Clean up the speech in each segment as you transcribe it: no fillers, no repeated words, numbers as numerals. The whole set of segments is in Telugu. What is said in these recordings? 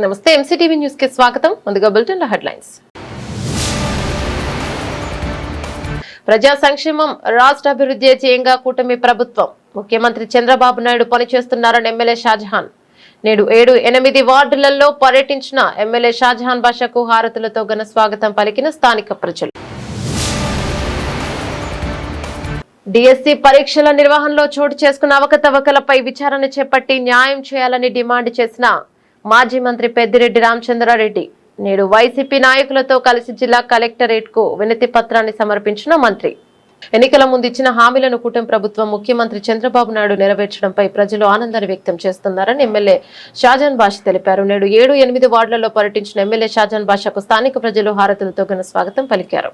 నమస్తే ఎంసీటీవీ న్యూస్ కి స్వాగతం. ముందుగా బులెటిన్ లో హెడ్లైన్స్. ప్రజా సంక్షేమం రాష్ట్ర అభివృద్ధి ధ్యేయంగా కూటమి ప్రభుత్వం. ముఖ్యమంత్రి చంద్రబాబు నాయుడు పనిచేస్తున్నారని ఎమ్మెల్యే షాజహాన్. నేడు 7-8 వార్డులలో పర్యటించిన ఎమ్మెల్యే షాజహాన్ బాషాకు హారతులతో ఘన స్వాగతం పలికిన స్థానిక ప్రజలు. డిఎస్సి పరీక్షల నిర్వహణలో చోటు చేసుకున్న అవకతవకలపై విచారణ చేపట్టి న్యాయం చేయాలని డిమాండ్ చేసిన మాజీ మంత్రి పెద్దిరెడ్డి రామచంద్రారెడ్డి నేడు వైసీపీ నాయకులతో కలిసి జిల్లా కలెక్టరేట్ కు వినతి పత్రాన్ని సమర్పించిన మంత్రి. ఎన్నికల ముందు ఇచ్చిన హామీలను కూటమి ప్రభుత్వం ముఖ్యమంత్రి చంద్రబాబు నాయుడు నెరవేర్చడంపై ప్రజలు ఆనందాన్ని వ్యక్తం చేస్తున్నారని ఎమ్మెల్యే షాజహాన్ బాషా తెలిపారు. నేడు 7-8 వార్డులలో పర్యటించిన ఎమ్మెల్యే షాజహాన్ బాషాకు స్థానిక ప్రజలు హారతులతో ఘన స్వాగతం పలికారు.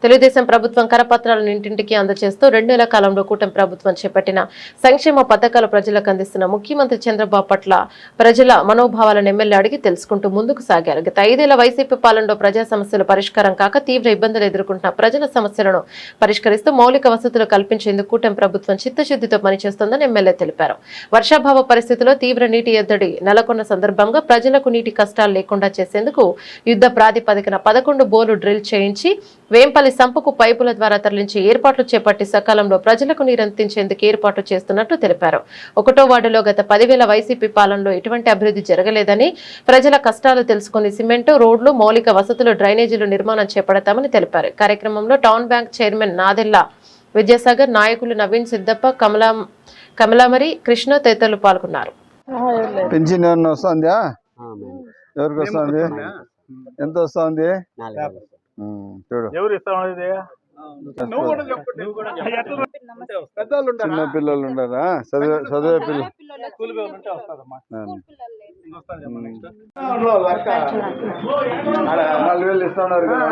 తెలుగుదేశం ప్రభుత్వం కరపత్రాలను ఇంటింటికి అందజేస్తూ 2 నెలల కాలంలో కూటమి ప్రభుత్వం చేపట్టిన సంక్షేమ పథకాలు ప్రజలకు అందిస్తున్న ముఖ్యమంత్రి చంద్రబాబు పట్ల ప్రజల మనోభావాలను ఎమ్మెల్యే అడిగి తెలుసుకుంటూ ముందుకు సాగారు. గత 5 ఏళ్ల వైసీపీ పాలనలో ప్రజా సమస్యలు పరిష్కారం కాక తీవ్ర ఇబ్బందులు ఎదుర్కొంటున్న ప్రజల సమస్యలను పరిష్కరిస్తూ మౌలిక వసతులు కల్పించేందుకు కూటమి ప్రభుత్వం చిత్తశుద్ధితో పనిచేస్తోందని ఎమ్మెల్యే తెలిపారు. వర్షాభావ పరిస్థితుల్లో తీవ్ర నీటి ఎద్దడి నెలకొన్న సందర్భంగా ప్రజలకు నీటి కష్టాలు లేకుండా చేసేందుకు యుద్ధ ప్రాతిపదికన 11 బోర్లు డ్రిల్ చేయించి వేంపల్లి సంపుకు పైపుల ద్వారా తరలించి ఏర్పాట్లు చేపట్టి సకాలంలో ప్రజలకు నీరందించేందుకు ఏర్పాట్లు చేస్తున్నట్లు తెలిపారు. 1వ వార్డులో గత 10 ఏళ్ల వైసీపీ పాలనలో ఎటువంటి అభివృద్ధి జరగలేదని, ప్రజల కష్టాలు తెలుసుకుని సిమెంటు రోడ్లు, మౌలిక వసతులు, డ్రైనేజీలు నిర్మాణం చేపడతామని తెలిపారు. కార్యక్రమంలో town bank chairman Nadella Vidyasagar, నాయకులు నవీన్, సిద్దప్ప, కమలామరి, కృష్ణ తదితరులు పాల్గొన్నారు. ఎంత వస్తుంది? చిన్న పిల్లలు ఉండరా? చదివే పిల్లలు 4,000 ఇస్తున్నారు కదా.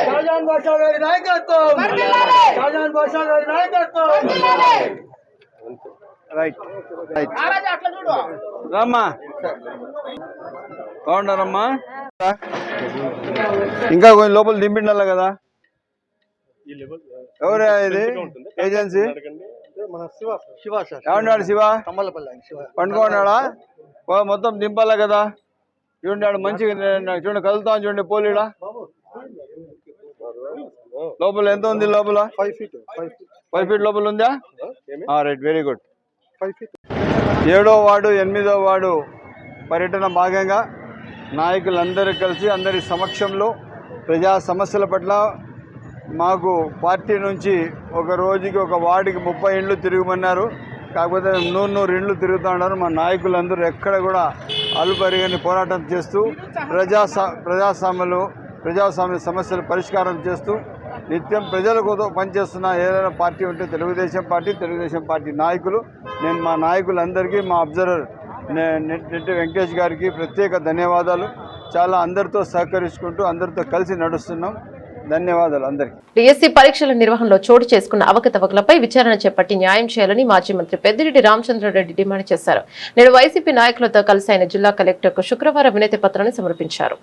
షాజహాన్ బాషా గారి నాయకత్వం. షాజహాన్ బాషా గారి నాయకత్వం. రైట్ రమ్మా, బాగున్నారమ్మా. ఇంకా కొంచెం లోపల దింపిండాల కదా. ఎవరా ఇది ఏజెన్సీ? ఏమన్నాడు శివ? పండుకున్నాడా? మొత్తం దింపాలా కదా. చూడండి మంచిగా చూడండి, కదులుతాం చూడండి. పోలీడా లోపల ఎంత ఉంది? లోపల 5 ఫీట్ లోపల ఉందా? Right, very good. 7వ వార్డు 8వ వార్డు పర్యటన భాగంగా నాయకులందరూ కలిసి అందరి సమక్షంలో ప్రజా సమస్యల పట్ల మాకు పార్టీ నుంచి ఒక రోజుకి ఒక వార్డుకి 30 ఇండ్లు తిరగమన్నారు. కాకపోతే 100 ఇండ్లు తిరుగుతూ ఉన్నారు. మా నాయకులందరూ ఎక్కడ కూడా అలుపరిగని పోరాటం చేస్తూ ప్రజాస్వామ్య సమస్యలు పరిష్కారం చేస్తూ నిత్యం ప్రజలకు పనిచేస్తున్న ఏదైనా పార్టీ ఉంటే తెలుగుదేశం పార్టీ నాయకులు. నేను మా నాయకులందరికీ, మా అబ్జర్వర్ నెట్టి వెంకటేష్ గారికి ప్రత్యేక ధన్యవాదాలు. చాలా అందరితో సహకరించుకుంటూ అందరితో కలిసి నడుస్తున్నాం. ధన్యవాదాలు అందరికీ. డిఎస్సి పరీక్షల నిర్వహణలో చోటు చేసుకున్న అవకతవకలపై విచారణ చేపట్టి న్యాయం చేయాలని మాజీ మంత్రి పెద్దిరెడ్డి రామచంద్రారెడ్డి డిమాండ్ చేశారు. నేడు వైసీపీ నాయకులతో కలిసి ఆయన జిల్లా కలెక్టర్కు శుక్రవారం వినతి పత్రాన్ని సమర్పించారు.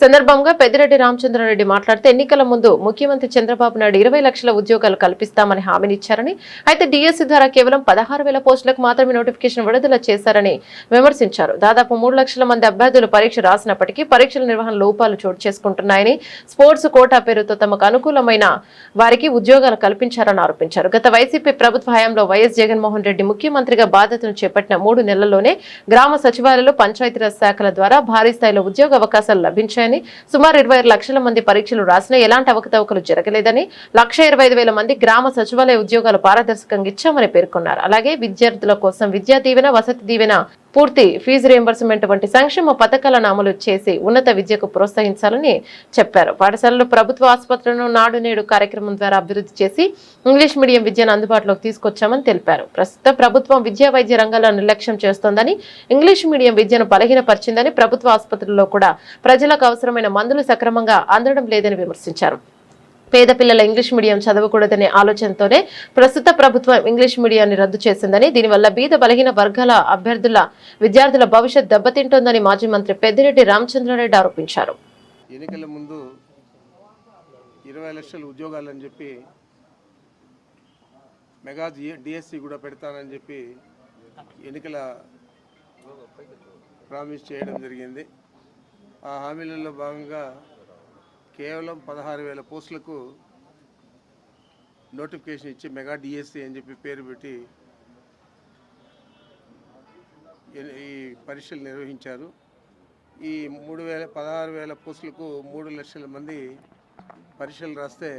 సందర్భంగా పెద్దిరెడ్డి రామచంద్రారెడ్డి మాట్లాడుతూ ఎన్నికల ముందు ముఖ్యమంత్రి చంద్రబాబు నాయుడు 20 లక్షల ఉద్యోగాలు కల్పిస్తామని హామీనిచ్చారని, అయితే డిఎస్సి ద్వారా కేవలం 16,000 పోస్టులకు మాత్రమే నోటిఫికేషన్ విడుదల చేశారని విమర్శించారు. దాదాపు 3 లక్షల మంది అభ్యర్థులు పరీక్ష రాసినప్పటికీ పరీక్షల నిర్వహణ లోపాలు చోటు చేసుకుంటున్నాయని, స్పోర్ట్స్ కోటా పేరుతో తమకు అనుకూలమైన వారికి ఉద్యోగాలు కల్పించారని ఆరోపించారు. గత వైసీపీ ప్రభుత్వ హయాంలో వైఎస్ జగన్మోహన్ రెడ్డి ముఖ్యమంత్రిగా బాధ్యతలు చేపట్టిన 3 నెలల్లోనే గ్రామ సచివాలయాలు, పంచాయతీరాజ్ శాఖల ద్వారా భారీ స్థాయిలో ఉద్యోగ అవకాశాలు లభించాయని, సుమారు 26 లక్షల మంది పరీక్షలు రాసినా ఎలాంటి అవకతవకలు జరగలేదని, 1,25,000 మంది గ్రామ సచివాలయ ఉద్యోగాలు పారదర్శకంగా ఇచ్చామని పేర్కొన్నారు. అలాగే విద్యార్థుల కోసం విద్యా దీవెన, వసతి దీవెన, పూర్తి ఫీజు రియంబర్స్మెంట్ వంటి సంక్షేమ పథకాలను అమలు చేసి ఉన్నత విద్యకు ప్రోత్సహించాలని చెప్పారు. పాఠశాలలు, ప్రభుత్వ ఆసుపత్రులను నాడు నేడు కార్యక్రమం ద్వారా అభివృద్ధి చేసి ఇంగ్లీష్ మీడియం విద్యను అందుబాటులోకి తీసుకొచ్చామని తెలిపారు. ప్రస్తుత ప్రభుత్వం విద్యా వైద్య రంగాల్లో నిర్లక్ష్యం చేస్తోందని, ఇంగ్లీష్ మీడియం విద్యను బలహీనపరిచిందని, ప్రభుత్వ ఆసుపత్రుల్లో కూడా ప్రజలకు అవసరమైన మందులు సక్రమంగా అందడం లేదని విమర్శించారు. పేద పిల్లల ఇంగ్లీష్ మీడియం చదవకూడదనే ఆలోచనతోనే ప్రస్తుత ప్రభుత్వం ఇంగ్లీష్ మీడియాన్ని రద్దు చేసిందని, దీనివల్ల బీద బలహీన వర్గాల విద్యార్థుల భవిష్యత్ దెబ్బతింటోందని మాజీ మంత్రి పెద్దిరెడ్డి రామచంద్రారెడ్డి ఆరోపించారు. ఎన్నికల ముందు 20 లక్షల ఉద్యోగాలని చెప్పి మెగా డిఎస్సి కూడా పెడతానని చెప్పి ఎన్నికల ప్రామిస్ చేయడం జరిగింది. ఆ హామీలలో భాగంగా కేవలం 16,000 పోస్టులకు నోటిఫికేషన్ ఇచ్చి మెగా డిఎస్సి అని చెప్పి పేరు పెట్టి ఈ పరీక్షలు నిర్వహించారు. ఈ 16,000 పోస్టులకు 3 లక్షల మంది పరీక్షలు రాస్తే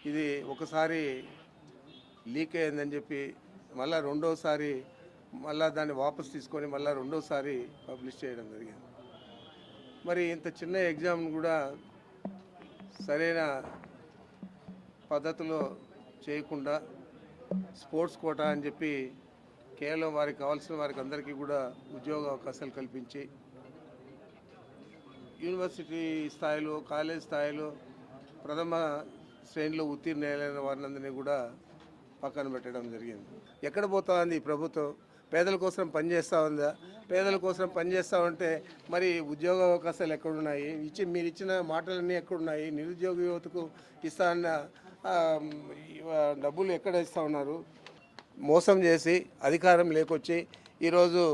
ఇది ఒకసారి లీక్ అయిందని చెప్పి మళ్ళీ రెండోసారి దాన్ని వాపసు తీసుకొని మళ్ళీ రెండోసారి పబ్లిష్ చేయడం జరిగింది. మరి ఇంత చిన్న ఎగ్జామ్ను కూడా సరైన పద్ధతిలో చేయకుండా స్పోర్ట్స్ కోటా అని చెప్పి కేవలం వారికి కావాల్సిన వారికి అందరికీ కూడా ఉద్యోగ అవకాశాలు కల్పించి యూనివర్సిటీ స్థాయిలో కాలేజ్ స్థాయిలో ప్రథమ శ్రేణిలో ఉత్తీర్ణులైన వారినందరినీ కూడా పక్కన పెట్టడం జరిగింది. ఎక్కడ పోతా ఉంది ఈ ప్రభుత్వం? పేదల కోసం పనిచేస్తూ ఉందా? పేదల కోసం పనిచేస్తూ ఉంటే మరి ఉద్యోగ అవకాశాలు ఎక్కడున్నాయి? మీరు ఇచ్చిన మాటలన్నీ ఎక్కడున్నాయి? నిరుద్యోగ యువతకు ఇస్తా అన్న డబ్బులు ఎక్కడ ఇస్తూ ఉన్నారు? మోసం చేసి అధికారం లేకొచ్చి ఈరోజు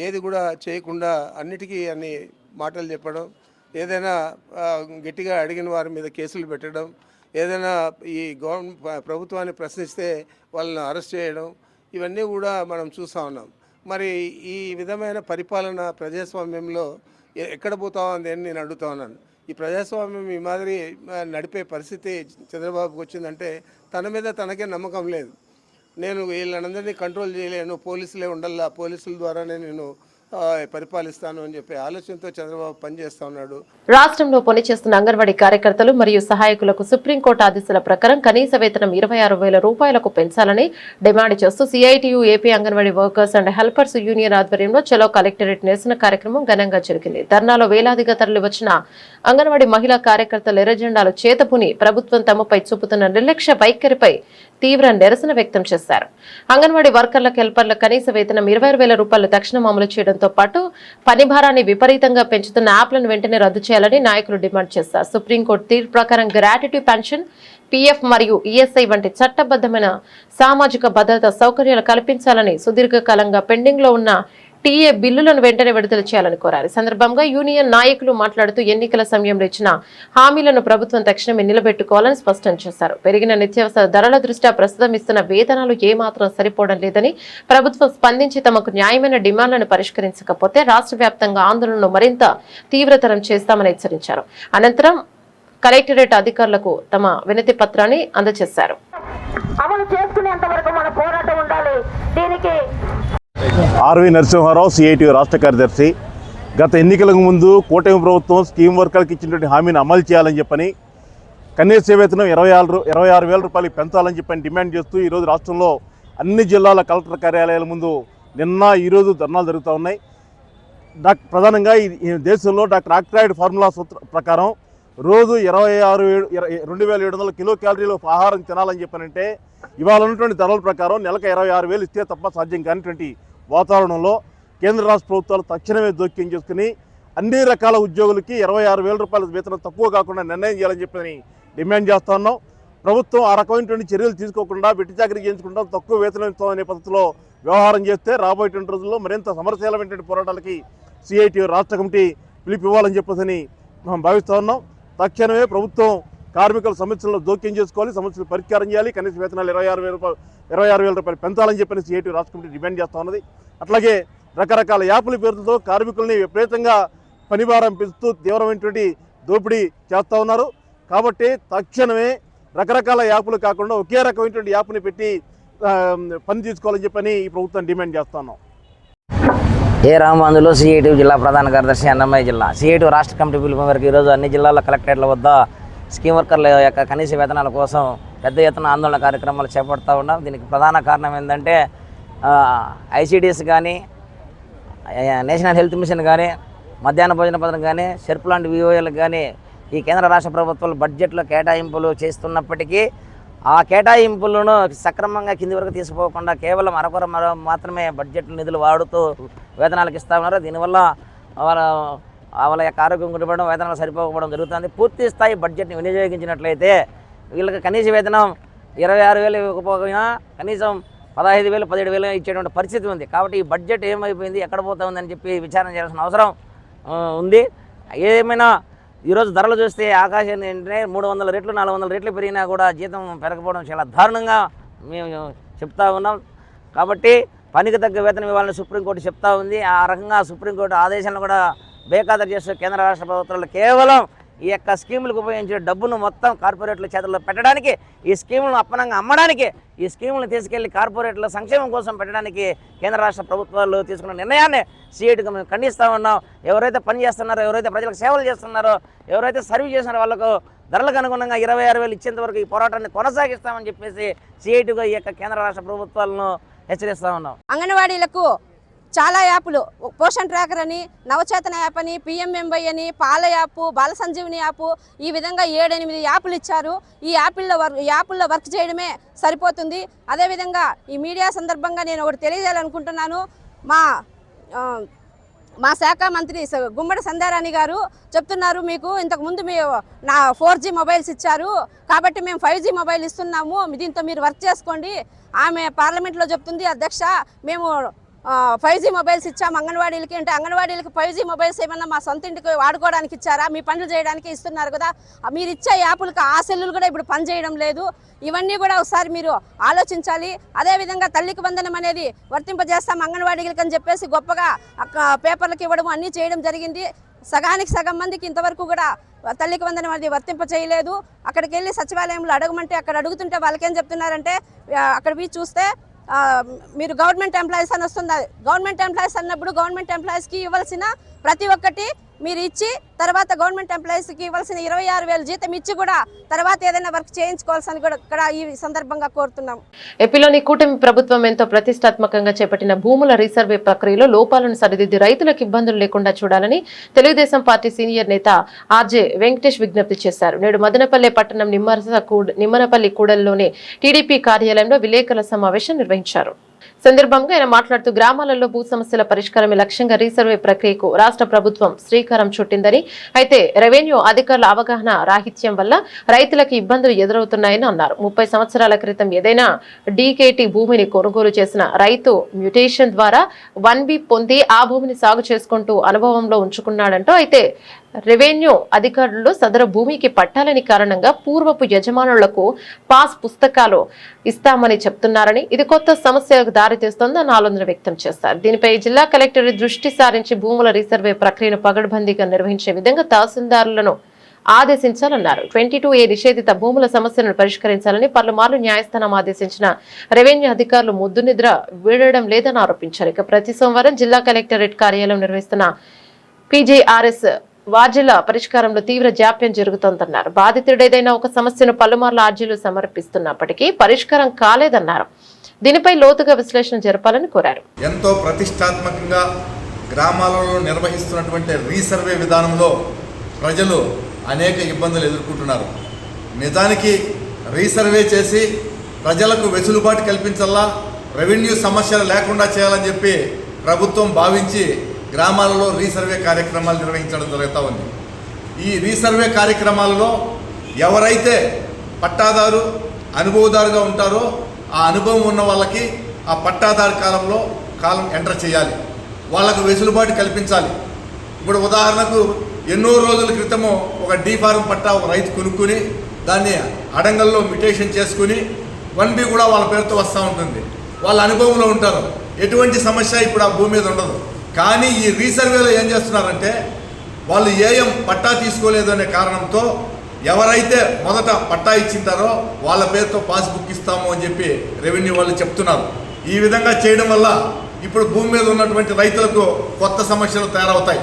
ఏది కూడా చేయకుండా అన్నిటికీ అన్ని మాటలు చెప్పడం, ఏదైనా గట్టిగా అడిగిన వారి మీద కేసులు పెట్టడం, ఏదైనా ఈ ప్రభుత్వాన్ని ప్రశ్నిస్తే వాళ్ళని అరెస్ట్ చేయడం, ఇవన్నీ కూడా మనం చూస్తూ ఉన్నాం. మరి ఈ విధమైన పరిపాలన ప్రజాస్వామ్యంలో ఎక్కడ పోతా ఉంది అని నేను అడుగుతా ఉన్నాను. ఈ ప్రజాస్వామ్యం ఈ మాదిరి నడిపే పరిస్థితి చంద్రబాబుకి వచ్చిందంటే తన మీద తనకే నమ్మకం లేదు. నేను వీళ్ళందరినీ కంట్రోల్ చేయలేను, పోలీసులే ఉండాలా, పోలీసుల ద్వారానే నేను పరిపాలిస్తాను అని చెప్పి ఆలోచనతో చంద్రబాబు పనిచేస్తా ఉన్నాడు. రాష్ట్రంలో పనిచేస్తున్న అంగన్వాడీ కార్యకర్తలు మరియు సహాయకులకు సుప్రీంకోర్టు ఆదేశాల ప్రకారం కనీస వేతనం 26,000 రూపాయలకు పెంచాలని డిమాండ్ చేస్తూ CITU AP anganwadi workers and helpers union ఆధ్వర్యంలో చలో కలెక్టరేట్ నిరసన కార్యక్రమం ఘనంగా జరిగింది. ధర్నాలో వేలాదిగా తరలివచ్చిన అంగన్వాడీ మహిళా కార్యకర్తలు ఎర్రజెండాలు చేతపుని ప్రభుత్వం తమపై చూపుతున్న నిర్లక్ష్య వైఖరిపై తీవ్ర నిరసన వ్యక్తం చేశారు. అంగన్వాడీ వర్కర్లకు హెల్పర్ల కనీస వేతనం 26,000 రూపాయలు తక్షణం అమలు చేయడంతో పాటు పని భారాన్ని విపరీతంగా పెంచుతున్న యాప్లను వెంటనే రద్దు చేయాలని నాయకులు డిమాండ్ చేశారు. సుప్రీంకోర్టు తీర్పు ప్రకారం గ్రాట్యుటీ పెన్షన్, పీఎఫ్ మరియు ఈఎస్ఐ వంటి చట్టబద్దమైన సామాజిక భద్రత సౌకర్యాలు కల్పించాలని సుదీర్ఘకాలంగా పెండింగ్ లో ఉన్న టీఏ బిల్లులను వెంటనే విడుదల చేయాలని కోరారు. సందర్భంగా యూనియన్ నాయకులు మాట్లాడుతూ ఎన్నికల సమయంలో ఇచ్చిన హామీలను ప్రభుత్వం తక్షణమే నిలబెట్టుకోవాలని స్పష్టం చేశారు. పెరిగిన నిత్యావసర ధరల దృష్ట్యా ప్రస్తుతం ఇస్తున్న వేతనాలు ఏమాత్రం సరిపోవడం లేదని, ప్రభుత్వం స్పందించి తమకు న్యాయమైన డిమాండ్లను పరిష్కరించకపోతే రాష్ట్ర వ్యాప్తంగా ఆందోళనలు మరింత తీవ్రతరం చేస్తామని హెచ్చరించారు. అనంతరం కలెక్టరేట్ అధికారులకు తమ వినతి పత్రాన్ని అందజేశారు. అమలు చేసుకునేంత వరకు మన పోరాటం ఉండాలి. దీనికి ఆర్వి నరసింహారావు, సిఐటియు రాష్ట్ర కార్యదర్శి. గత ఎన్నికలకు ముందు కూటమి ప్రభుత్వం స్కీమ్ వర్కర్లకు ఇచ్చినటువంటి హామీని అమలు చేయాలని చెప్పని, కనీస వేతనం 26,000 రూపాయలకి పెంచాలని చెప్పని డిమాండ్ చేస్తూ ఈరోజు రాష్ట్రంలో అన్ని జిల్లాల కలెక్టర్ కార్యాలయాల ముందు నిన్న ఈరోజు ధర్నాలు జరుగుతూ ఉన్నాయి. ప్రధానంగా ఈ దేశంలో డాక్టర్ ఆక్ట్రాయిడ్ ఫార్ములా సూత్ర ప్రకారం రోజు 2,700 కిలో క్యాలరీలు ఆహారం తినాలని చెప్పనంటే ఇవాళ ఉన్నటువంటి ధరల ప్రకారం నెలకు 26,000 ఇస్తే తప్ప సాధ్యం కానిటువంటి వాతావరణంలో కేంద్ర రాష్ట్ర ప్రభుత్వాలు తక్షణమే జోక్యం చేసుకుని అన్ని రకాల ఉద్యోగులకి 26,000 రూపాయల వేతనం తక్కువ కాకుండా నిర్ణయం చేయాలని చెప్పని డిమాండ్ చేస్తూ ఉన్నాం. ప్రభుత్వం ఆ రకమైనటువంటి చర్యలు తీసుకోకుండా వెట్టి చాకరీ చేయించకుండా తక్కువ వేతనం ఇస్తామనే పద్ధతిలో వ్యవహారం చేస్తే రాబోయేటువంటి రోజుల్లో మరింత సమరశీలమైనటువంటి పోరాటాలకి సిఐటియు రాష్ట్ర కమిటీ పిలుపు ఇవ్వాలని చెప్పేసి మనం భావిస్తూ ఉన్నాం. తక్షణమే ప్రభుత్వం కార్మికుల సమస్యల్లో జోక్యం చేసుకోవాలి, సమస్యలు పరిష్కారం చేయాలి, కనీస వేతనాలు 26,000 రూపాయలు పెంచాలని చెప్పని సిఐటియు రాష్ట్ర కమిటీ డిమాండ్ చేస్తూ ఉన్నది. అట్లాగే రకరకాల యాప్ల పేరుతో కార్మికుల్ని విపరీతంగా పనిభారం పెంచుతూ తీవ్రమైనటువంటి దోపిడీ చేస్తూ ఉన్నారు. కాబట్టి తక్షణమే రకరకాల యాప్లు కాకుండా ఒకే రకమైనటువంటి యాప్ని పెట్టి పని తీసుకోవాలని చెప్పని ఈ ప్రభుత్వం డిమాండ్ చేస్తూ ఉన్నాం. ఏ రామాంధ్రులు, సిఐటియు జిల్లా ప్రధాన కార్యదర్శి, అన్నమయ్య జిల్లా. సిఐటియు రాష్ట్ర కమిటీ పిలుపు మేరకు ఈరోజు అన్ని జిల్లాల కలెక్టరేట్ల వద్ద స్కీమ్ వర్కర్ల యొక్క కనీస వేతనాల కోసం పెద్ద ఎత్తున ఆందోళన కార్యక్రమాలు చేపడుతూ ఉన్నాం. దీనికి ప్రధాన కారణం ఏంటంటే ఐసిడిఎస్ కానీ, నేషనల్ హెల్త్ మిషన్ కానీ, మధ్యాహ్న భోజన పథకం కానీ, షెర్ప్ లాంటి విఓఏలకు కానీ ఈ కేంద్ర రాష్ట్ర ప్రభుత్వాలు బడ్జెట్లో కేటాయింపులు చేస్తున్నప్పటికీ ఆ కేటాయింపులను సక్రమంగా కింది వరకు తీసుకోకుండా కేవలం అరకొర మాత్రమే బడ్జెట్ నిధులు వాడుతూ వేతనాలకు ఇస్తూ ఉన్నారు. దీనివల్ల వాళ్ళ యొక్క ఆరోగ్యం కుటుంబం వేతనాలు సరిపోకపోవడం జరుగుతుంది. పూర్తి స్థాయి బడ్జెట్ని వినియోగించినట్లయితే వీళ్ళకి కనీస వేతనం 26,000 ఇవ్వకపోయినా కనీసం 15,000 17,000 ఇచ్చేటువంటి పరిస్థితి ఉంది. కాబట్టి ఈ బడ్జెట్ ఏమైపోయింది, ఎక్కడ పోతా ఉందని చెప్పి విచారణ చేయాల్సిన అవసరం ఉంది. ఏమైనా ఈరోజు ధరలు చూస్తే ఆకాశాన్ని ఏంటంటే 300 రెట్లు 400 రెట్లు పెరిగినా కూడా జీతం పెరగకపోవడం చాలా దారుణంగా మేము చెప్తా ఉన్నాం. కాబట్టి పనికి తగ్గ వేతనం ఇవ్వాలని సుప్రీంకోర్టు చెప్తా ఉంది. ఆ రకంగా సుప్రీంకోర్టు ఆదేశాలను కూడా బేఖాతరు చేస్తూ కేంద్ర రాష్ట్ర ప్రభుత్వాలు కేవలం ఈ యొక్క స్కీములకు ఉపయోగించే డబ్బును మొత్తం కార్పొరేట్ల చేతుల్లో పెట్టడానికి, ఈ స్కీములను అప్పనంగా అమ్మడానికి, ఈ స్కీములను తీసుకెళ్లి కార్పొరేట్ల సంక్షేమం కోసం పెట్టడానికి కేంద్ర రాష్ట్ర ప్రభుత్వాలు తీసుకున్న నిర్ణయాన్ని సిఐటిగా మేము ఖండిస్తూ ఉన్నాం. ఎవరైతే పని చేస్తున్నారో, ఎవరైతే ప్రజలకు సేవలు చేస్తున్నారో, ఎవరైతే సర్వీస్ చేస్తున్నారో వాళ్ళకు ధరలకు అనుగుణంగా 26,000 ఇచ్చేంత వరకు ఈ పోరాటాన్ని కొనసాగిస్తామని చెప్పేసి సిఐటిగా ఈ యొక్క కేంద్ర రాష్ట్ర ప్రభుత్వాలను హెచ్చరిస్తూ ఉన్నాం. అంగన్వాడీలకు చాలా యాప్లు, పోషన్ ట్రాకర్ అని, నవచేతన యాప్ అని, PMMY అని, పాల యాప్, బాల సంజీవిని యాప్, ఈ విధంగా 7-8 యాప్లు ఇచ్చారు. ఈ యాప్ల్లో వర్క్ చేయడమే సరిపోతుంది. అదేవిధంగా ఈ మీడియా సందర్భంగా నేను ఒకటి తెలియజేయాలనుకుంటున్నాను. మా శాఖ మంత్రి గుమ్మడి సంధ్యారాణి గారు చెప్తున్నారు, మీకు ఇంతకుముందు నా 4G మొబైల్స్ ఇచ్చారు కాబట్టి మేము 5G మొబైల్ ఇస్తున్నాము, దీంతో మీరు వర్క్ చేసుకోండి. ఆమె పార్లమెంట్లో చెప్తుంది, అధ్యక్ష మేము 5G మొబైల్స్ ఇచ్చాము అంగన్వాడీలకి అంటే, అంగన్వాడీలకి 5G మొబైల్స్ ఏమన్నా మా సొంత ఇంటికి వాడుకోవడానికి ఇచ్చారా? మీ పనులు చేయడానికి ఇస్తున్నారు కదా. మీరు ఇచ్చే యాప్లకు ఆ సెల్లులు కూడా ఇప్పుడు పనిచేయడం లేదు. ఇవన్నీ కూడా ఒకసారి మీరు ఆలోచించాలి. అదేవిధంగా తల్లికి వందనం అనేది వర్తింపజేస్తాం అంగన్వాడీలకి అని చెప్పేసి గొప్పగా పేపర్లకు ఇవ్వడం అన్నీ చేయడం జరిగింది. సగానికి సగం మందికి ఇంతవరకు కూడా తల్లికి వందనం అనేది వర్తింప చేయలేదు. అక్కడికి వెళ్ళి సచివాలయంలో అడగమంటే అక్కడ అడుగుతుంటే వాళ్ళకేం చెప్తున్నారంటే, అక్కడ పోయి చూస్తే మీరు గవర్నమెంట్ ఎంప్లాయీస్ అని వస్తుంది. గవర్నమెంట్ ఎంప్లాయీస్ అన్నప్పుడు గవర్నమెంట్ ఎంప్లాయీస్కి ఇవ్వాల్సిన ప్రతి ఒక్కటి మీరు ఇచ్చి తర్వాత గవర్నమెంట్ ఎంప్లాయీస్కి ఇవ్వాల్సిన 26,000 జీతం ఇచ్చి కూడా తర్వాత ఏదైనా వర్క్ చేయించుకోవాల్సిన కూడా ఇక్కడ ఈ సందర్భంగా కోరుతున్నాం. ఏపీలోని కూటమి ప్రభుత్వం ఎంతో ప్రతిష్టాత్మకంగా చేపట్టిన భూముల రీసర్వే ప్రక్రియలో లోపాలను సరిదిద్ది రైతులకు ఇబ్బందులు లేకుండా చూడాలని తెలుగుదేశం పార్టీ సీనియర్ నేత ఆర్జే వెంకటేష్ విజ్ఞప్తి చేశారు. నేడు మదనపల్లె పట్టణం నిమ్మనపల్లి కూడలిలోని టీడీపీ కార్యాలయంలో విలేకరుల సమావేశం నిర్వహించారు. సందర్భంగా ఆయన మాట్లాడుతూ గ్రామాలలో భూ సమస్యల పరిష్కారమే లక్ష్యంగా రీసర్వే ప్రక్రియకు రాష్ట్ర ప్రభుత్వం శ్రీకారం చుట్టిందని, అయితే రెవెన్యూ అధికారుల అవగాహన రాహిత్యం వల్ల రైతులకు ఇబ్బందులు ఎదురవుతున్నాయని అన్నారు. 30 సంవత్సరాల క్రితం ఏదైనా డీకేటీ భూమిని కొనుగోలు చేసిన రైతు మ్యూటేషన్ ద్వారా 1B పొంది ఆ భూమిని సాగు చేసుకుంటూ అనుభవంలో ఉంచుకున్నాడంటూ, అయితే రెవెన్యూ అధికారులు సదరు భూమికి పట్టాలని కారణంగా పూర్వపు యజమానులకు పాస్ పుస్తకాలు ఇస్తామని చెప్తున్నారని, ఇది కొత్త సమస్యలకు దారితీస్తోందని ఆందోళన వ్యక్తం చేస్తారు. దీనిపై జిల్లా కలెక్టర్ దృష్టి సారించి భూముల రీసర్వే ప్రక్రియను పగడ్బందీగా నిర్వహించే విధంగా తహసీల్దారులను ఆదేశించాలన్నారు. 22A నిషేధిత భూముల సమస్యలను పరిష్కరించాలని పలుమార్లు న్యాయస్థానం ఆదేశించిన రెవెన్యూ అధికారులు ముద్దు నిద్ర వీడడం లేదని ఆరోపించారు. ఇక ప్రతి సోమవారం జిల్లా కలెక్టరేట్ కార్యాలయం నిర్వహిస్తున్న PJRS వార్జీల పరిష్కారంలో తీవ్ర జాప్యం జరుగుతోందన్నారు. బాధితుడు ఏదైనా ఒక సమస్యను పలుమార్లు అర్జీలు సమర్పిస్తున్నప్పటికీ పరిష్కారం కాలేదన్నారు. దీనిపై లోతుగా విశ్లేషణ జరపాలని కోరారు. ఎంతో ప్రతిష్టాత్మకంగా గ్రామాలలో నిర్వహిస్తున్నటువంటి రీసర్వే విధానంలో ప్రజలు అనేక ఇబ్బందులు ఎదుర్కొంటున్నారు. నిజానికి రీసర్వే చేసి ప్రజలకు వెసులుబాటు కల్పించాలా, రెవెన్యూ సమస్యలు లేకుండా చేయాలని చెప్పి ప్రభుత్వం భావించి గ్రామాలలో రీసర్వే కార్యక్రమాలు నిర్వహించడం జరుగుతూ ఉంది. ఈ రీసర్వే కార్యక్రమాలలో ఎవరైతే పట్టాదారు అనుభవదారుగా ఉంటారో ఆ అనుభవం ఉన్న వాళ్ళకి ఆ పట్టాదారు కాలం ఎంటర్ చేయాలి, వాళ్ళకు వెసులుబాటు కల్పించాలి. ఇప్పుడు ఉదాహరణకు ఎన్నో రోజుల క్రితము ఒక డీ ఫారం పట్టా ఒక రైతు కొనుక్కుని దాన్ని అడంగల్లో మ్యూటేషన్ చేసుకుని 1B కూడా వాళ్ళ పేరుతో వస్తూ ఉంటుంది. వాళ్ళ అనుభవంలో ఉంటారు, ఎటువంటి సమస్య ఇప్పుడు ఆ భూమి మీద ఉండదు. కానీ ఈ రీసర్వేలో ఏం చేస్తున్నారంటే, వాళ్ళు ఏఎం పట్టా తీసుకోలేదు అనే కారణంతో ఎవరైతే మొదట పట్టా ఇచ్చింటారో వాళ్ళ పేరుతో పాస్బుక్ ఇస్తాము అని చెప్పి రెవెన్యూ వాళ్ళు చెప్తున్నారు. ఈ విధంగా చేయడం వల్ల ఇప్పుడు భూమి మీద ఉన్నటువంటి రైతులకు కొత్త సమస్యలు తయారవుతాయి.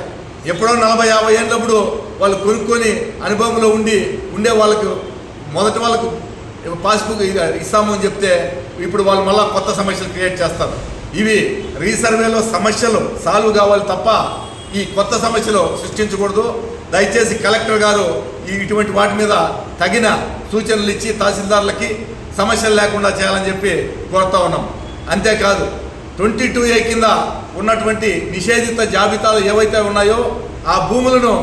ఎప్పుడో 40-50 ఏళ్ళప్పుడు వాళ్ళు కొనుక్కొని అనుభవంలో ఉండే వాళ్ళకు మొదటి వాళ్ళకు పాస్బుక్ ఇస్తాము అని చెప్తే ఇప్పుడు వాళ్ళు మళ్ళీ కొత్త సమస్యలు క్రియేట్ చేస్తారు. ఇవి రీసర్వేలో సమస్యలు సాల్వ్ కావాలి తప్ప ఈ కొత్త సమస్యలు సృష్టించకూడదు. దయచేసి కలెక్టర్ గారు ఇటువంటి వాటి మీద తగిన సూచనలు ఇచ్చి తహసీల్దార్లకి సమస్యలు లేకుండా చేయాలని చెప్పి కోరుతా ఉన్నాం. అంతేకాదు 22A కింద ఉన్నటువంటి నిషేధిత జాబితాలు ఏవైతే ఉన్నాయో ఆ భూములను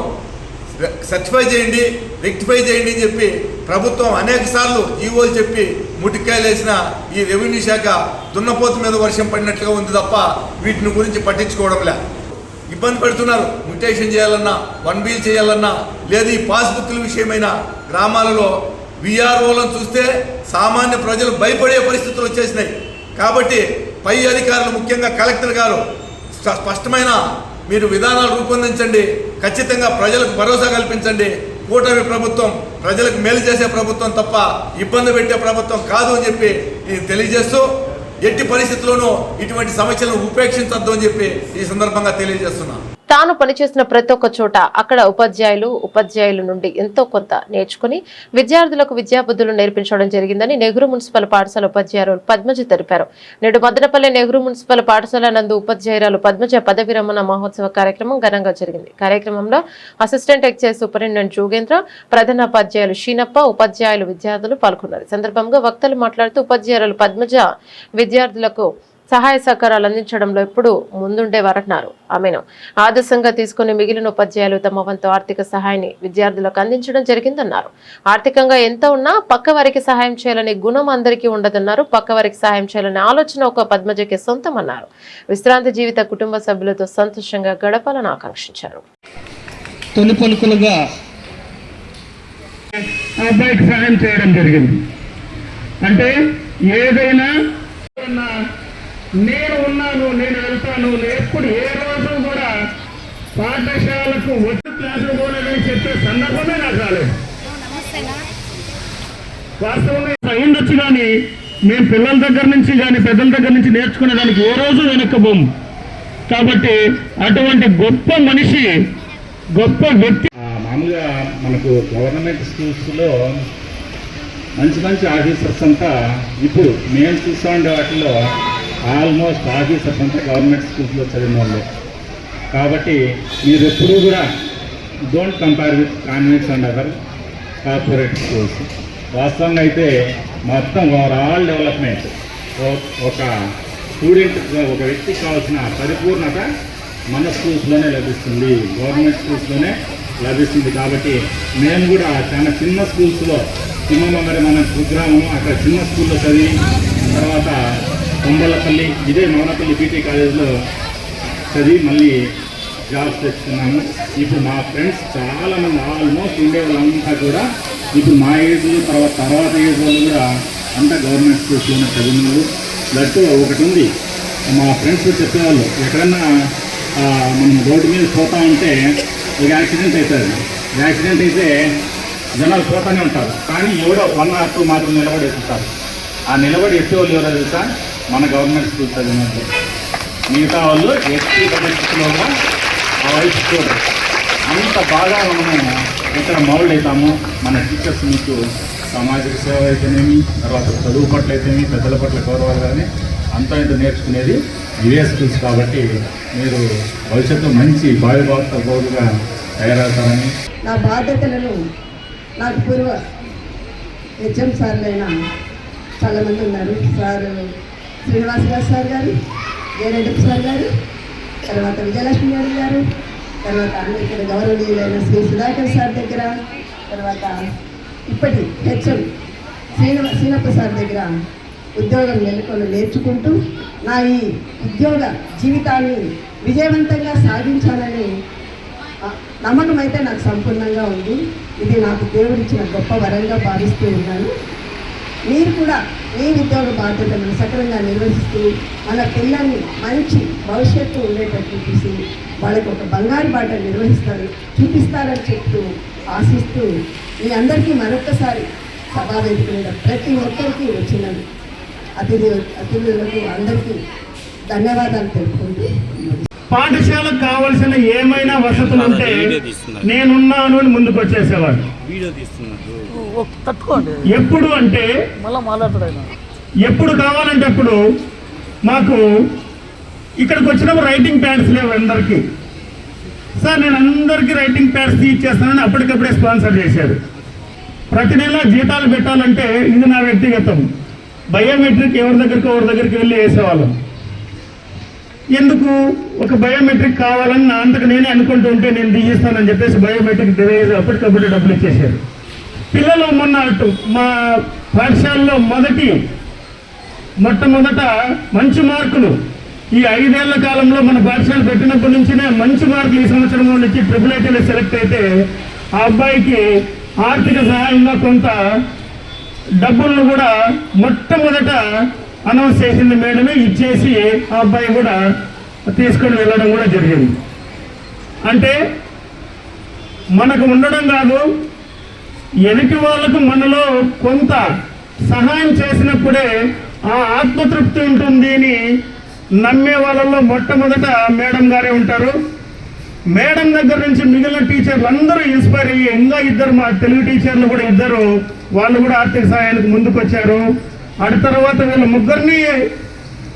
సర్టిఫై చేయండి, రెక్టిఫై చేయండి అని చెప్పి ప్రభుత్వం అనేక సార్లు ఈవోలు చెప్పి ముటికాయలేసిన ఈ రెవెన్యూ శాఖ దున్నపోతు మీద వర్షం పడినట్లుగా ఉంది తప్ప వీటిని గురించి పట్టించుకోవడంలే. ఇబ్బంది పెడుతున్నారు. మ్యూటేషన్ చేయాలన్నా, 1B చేయాలన్నా, లేదు ఈ పాస్బుక్ల విషయమైన గ్రామాలలో విఆర్ఓలను చూస్తే సామాన్య ప్రజలు భయపడే పరిస్థితులు వచ్చేసినాయి. కాబట్టి పై అధికారులు, ముఖ్యంగా కలెక్టర్ గారు స్పష్టమైన మీరు విధానాలు రూపొందించండి, ఖచ్చితంగా ప్రజలకు భరోసా కల్పించండి. కూటమి ప్రభుత్వం ప్రజలకు మేలు చేసే ప్రభుత్వం తప్ప ఇబ్బంది పెట్టే ప్రభుత్వం కాదు అని చెప్పి తెలియజేస్తూ, ఎట్టి పరిస్థితుల్లోనూ ఇటువంటి సమస్యలను ఉపేక్షించొద్దు అని చెప్పి ఈ సందర్భంగా తెలియజేస్తున్నాను. తాను పనిచేసిన ప్రతి ఒక్క చోట అక్కడ ఉపాధ్యాయుల నుండి ఎంతో కొంత నేర్చుకుని విద్యార్థులకు విద్యాబుద్ధులు నేర్పించడం జరిగిందని నెహ్రూ మున్సిపల్ పాఠశాల ఉపాధ్యాయులు పద్మజ తెలిపారు. నేడు మదనపల్లె నెహ్రూ మున్సిపల్ పాఠశాల నందు ఉపాధ్యాయురాలు పద్మజ పదవి విరమణ మహోత్సవ కార్యక్రమం ఘనంగా జరిగింది. కార్యక్రమంలో అసిస్టెంట్ ఎక్సైజ్ సూపరింటెండెంట్ జోగేంద్ర, ప్రధానోపాధ్యాయులు షీనప్ప, ఉపాధ్యాయులు, విద్యార్థులు పాల్గొన్నారు. సందర్భంగా వక్తలు మాట్లాడుతూ ఉపాధ్యాయురాలు పద్మజ విద్యార్థులకు సహాయ సహకారాలు అందించడంలో ఎప్పుడు ముందుండేవారన్నారు. ఆమెను ఆదర్శంగా తీసుకుని మిగిలిన ఉపాధ్యాయులు తమ వంతు ఆర్థిక సహాయాన్ని విద్యార్థులకు అందించడం జరిగిందన్నారు. ఆర్థికంగా ఎంత ఉన్నా పక్క వారికి సహాయం చేయాలనే గుణం అందరికీ ఉండదన్నారు. పక్క వారికి సహాయం చేయాలనే ఆలోచన ఒక పద్మజకి సొంతమన్నారు. విశ్రాంతి జీవిత కుటుంబ సభ్యులతో సంతోషంగా గడపాలని ఆకాంక్షించారు. తొలి పలుకులుగా అబ్బాయికి సహాయం చేయడం జరిగింది. అంటే ఏదైనా నేను ఉన్నాను, నేను వెళ్తాను, ఎప్పుడు ఏ రోజు కూడా పాఠశాలకు వచ్చి క్లాసులు పోలేదని చెప్పే సందర్భమే నాకు రాలేదు. వాస్తవంగా అయ్యుండొచ్చు, కానీ మేము పిల్లల దగ్గర నుంచి కానీ పెద్దల దగ్గర నుంచి నేర్చుకునేదానికి ఏ రోజు వెనక్కబోము. కాబట్టి అటువంటి గొప్ప మనిషి, గొప్ప వ్యక్తి. మామూలుగా మనకు గవర్నమెంట్ స్కూల్స్లో మంచి మంచి ఆఫీసర్స్ అంతా ఇప్పుడు మేము చూస్తూ ఉండే వాటిలో ఆల్మోస్ట్ ఆఫీసర్స్ అంతా గవర్నమెంట్ స్కూల్స్లో చదివిన వాళ్ళు. కాబట్టి మీరు ఎప్పుడూ కూడా don't compare with convents and other corporate schools. వాస్తవంగా అయితే మొత్తం ఓవరాల్ డెవలప్మెంట్ ఒక స్టూడెంట్, ఒక వ్యక్తికి కావాల్సిన పరిపూర్ణత మన స్కూల్స్లోనే లభిస్తుంది, గవర్నమెంట్ స్కూల్స్లోనే లభిస్తుంది. కాబట్టి మేము కూడా చాలా చిన్న స్కూల్స్లో, తిమ్మమంగడి మన కుగ్రామం, అక్కడ చిన్న స్కూల్లో చదివి తర్వాత కొంబలపల్లి, ఇదే మౌనపల్లి బీటీ కాలేజ్లో చదివి మళ్ళీ జాబ్స్ తెచ్చుకున్నాము. ఇప్పుడు మా ఫ్రెండ్స్ చాలామంది ఆల్మోస్ట్ ఉండే వాళ్ళంతా కూడా ఇప్పుడు మా ఏజ్ తర్వాత ఏజ్ వాళ్ళు కూడా అంతా గవర్నమెంట్ స్కూల్స్లోనే చదివినారు. దట్టు ఒకటి ఉంది, మా ఫ్రెండ్స్ చెప్పేవాళ్ళు, ఎక్కడన్నా మనం రోడ్డు మీద పోతా ఉంటే ఒక యాక్సిడెంట్ అవుతుంది. యాక్సిడెంట్ అయితే జనాలు పోతూనే ఉంటారు, కానీ ఎవడో 1 or 2 మాత్రం నిలబడి ఎత్తుతారు. ఆ నిలబడి ఎత్తేవాళ్ళు ఎవరో తెలుసా? మన గవర్నమెంట్ స్కూల్ చదివినట్టు. మిగతా వాళ్ళు ఎట్టి పరిస్థితుల్లో కూడా ఆ వైపు చూడరు. అంత బాగా మనము ఇక్కడ మౌల్డ్ అవుతాము. మన టీచర్స్ మీకు సామాజిక సేవ అయితేనేమి, తర్వాత చదువు పట్ల అయితేనేమి, పెద్దల పట్ల గౌరవాలు కానీ అంతా ఇంత నేర్చుకునేది ఇవే స్కూల్స్. కాబట్టి మీరు భవిష్యత్తు మంచి భావిగా తయారవుతారని. నా బాధ్యతలను నాకు పూర్వ హెచ్ఎం సార్లైనా చాలామంది ఉన్నారు. సార్ శ్రీనివాసరావు సార్ గారు, జయరెడ్డి సార్ గారు, తర్వాత విజయలక్ష్మి గారు, తర్వాత ఇక్కడ గౌరవనీయులైన శ్రీ సుధాకర్ సార్ దగ్గర, తర్వాత ఇప్పటి హెచ్ఎం శ్రీనప్ప సార్ దగ్గర ఉద్యోగం నేర్చుకుంటూ నా ఈ ఉద్యోగ జీవితాన్ని విజయవంతంగా సాధించాలని నమ్మకం అయితే నాకు సంపూర్ణంగా ఉంది. ఇది నాకు దేవుడిచ్చిన గొప్ప వరంగా భావిస్తూ ఉన్నాను. మీరు కూడా మీ ఉద్యోగ బాధ్యతలను సక్రమంగా నిర్వహిస్తూ మన పిల్లల్ని మంచి భవిష్యత్తు ఉండేటట్టు చూసి వాళ్ళకి ఒక బంగారు బాట చూపిస్తారని చెప్తూ ఆశిస్తూ మీ అందరికీ మరొకసారి సభావేదిక మీద ప్రతి ఒక్కరికి వచ్చిన అతిథులకు అందరికీ ధన్యవాదాలు తెలుపుకుంటూ, పాఠశాలకు కావలసిన ఏమైనా వసతులు ఉంటే నేనున్నాను అని ముందుకు వచ్చేసేవాడు. ఎప్పుడు అంటే ఎప్పుడు కావాలంటే అప్పుడు. మాకు ఇక్కడికి వచ్చినప్పుడు రైటింగ్ ప్యాడ్స్ లేవు అందరికీ. సార్ నేను అందరికీ రైటింగ్ ప్యాడ్స్ ఇచ్చేస్తానని అప్పటికప్పుడే స్పాన్సర్ చేశారు. ప్రతి నెల జీతాలు పెట్టాలంటే ఇది నా వ్యక్తిగతం. బయోమెట్రిక్ ఎవరి దగ్గరికి వెళ్ళి వేసేవాళ్ళం. ఎందుకు ఒక బయోమెట్రిక్ కావాలని నా అంతకు నేనే అనుకుంటూ ఉంటే నేను తీసిస్తానని చెప్పేసి బయోమెట్రిక్ డివైజ్ అప్పటికప్పుడు డబ్బులు ఇచ్చేశారు. పిల్లలు మొన్న మా పాఠశాలలో మొట్టమొదట మంచి మార్కులు ఈ 5 ఏళ్ల కాలంలో మన పాఠశాల పెట్టినప్పటి నుంచినే మంచి మార్కులు ఈ సంవత్సరంలో నుంచి ట్రిపుల్ సెలెక్ట్ అయితే ఆ అబ్బాయికి ఆర్థిక సహాయంగా కొంత డబ్బులను కూడా మొట్టమొదట అనౌన్స్ చేసింది మేడమే, ఇచ్చేసి ఆ అబ్బాయి కూడా తీసుకొని వెళ్ళడం కూడా జరిగింది. అంటే మనకు ఉండడం కాదు, ఎదుటి వాళ్ళకు మనలో కొంత సహాయం చేసినప్పుడే ఆ ఆత్మతృప్తి ఉంటుంది అని నమ్మే వాళ్ళల్లో మొట్టమొదట మేడం గారే ఉంటారు. మేడం దగ్గర నుంచి మిగిలిన టీచర్లు అందరూ ఇన్స్పైర్ అయ్యి ఇంకా ఇద్దరు మా తెలుగు టీచర్లు కూడా ఇద్దరు వాళ్ళు కూడా ఆర్థిక సహాయానికి ముందుకు వచ్చారు. ఆ తర్వాత వీళ్ళ ముగ్గురిని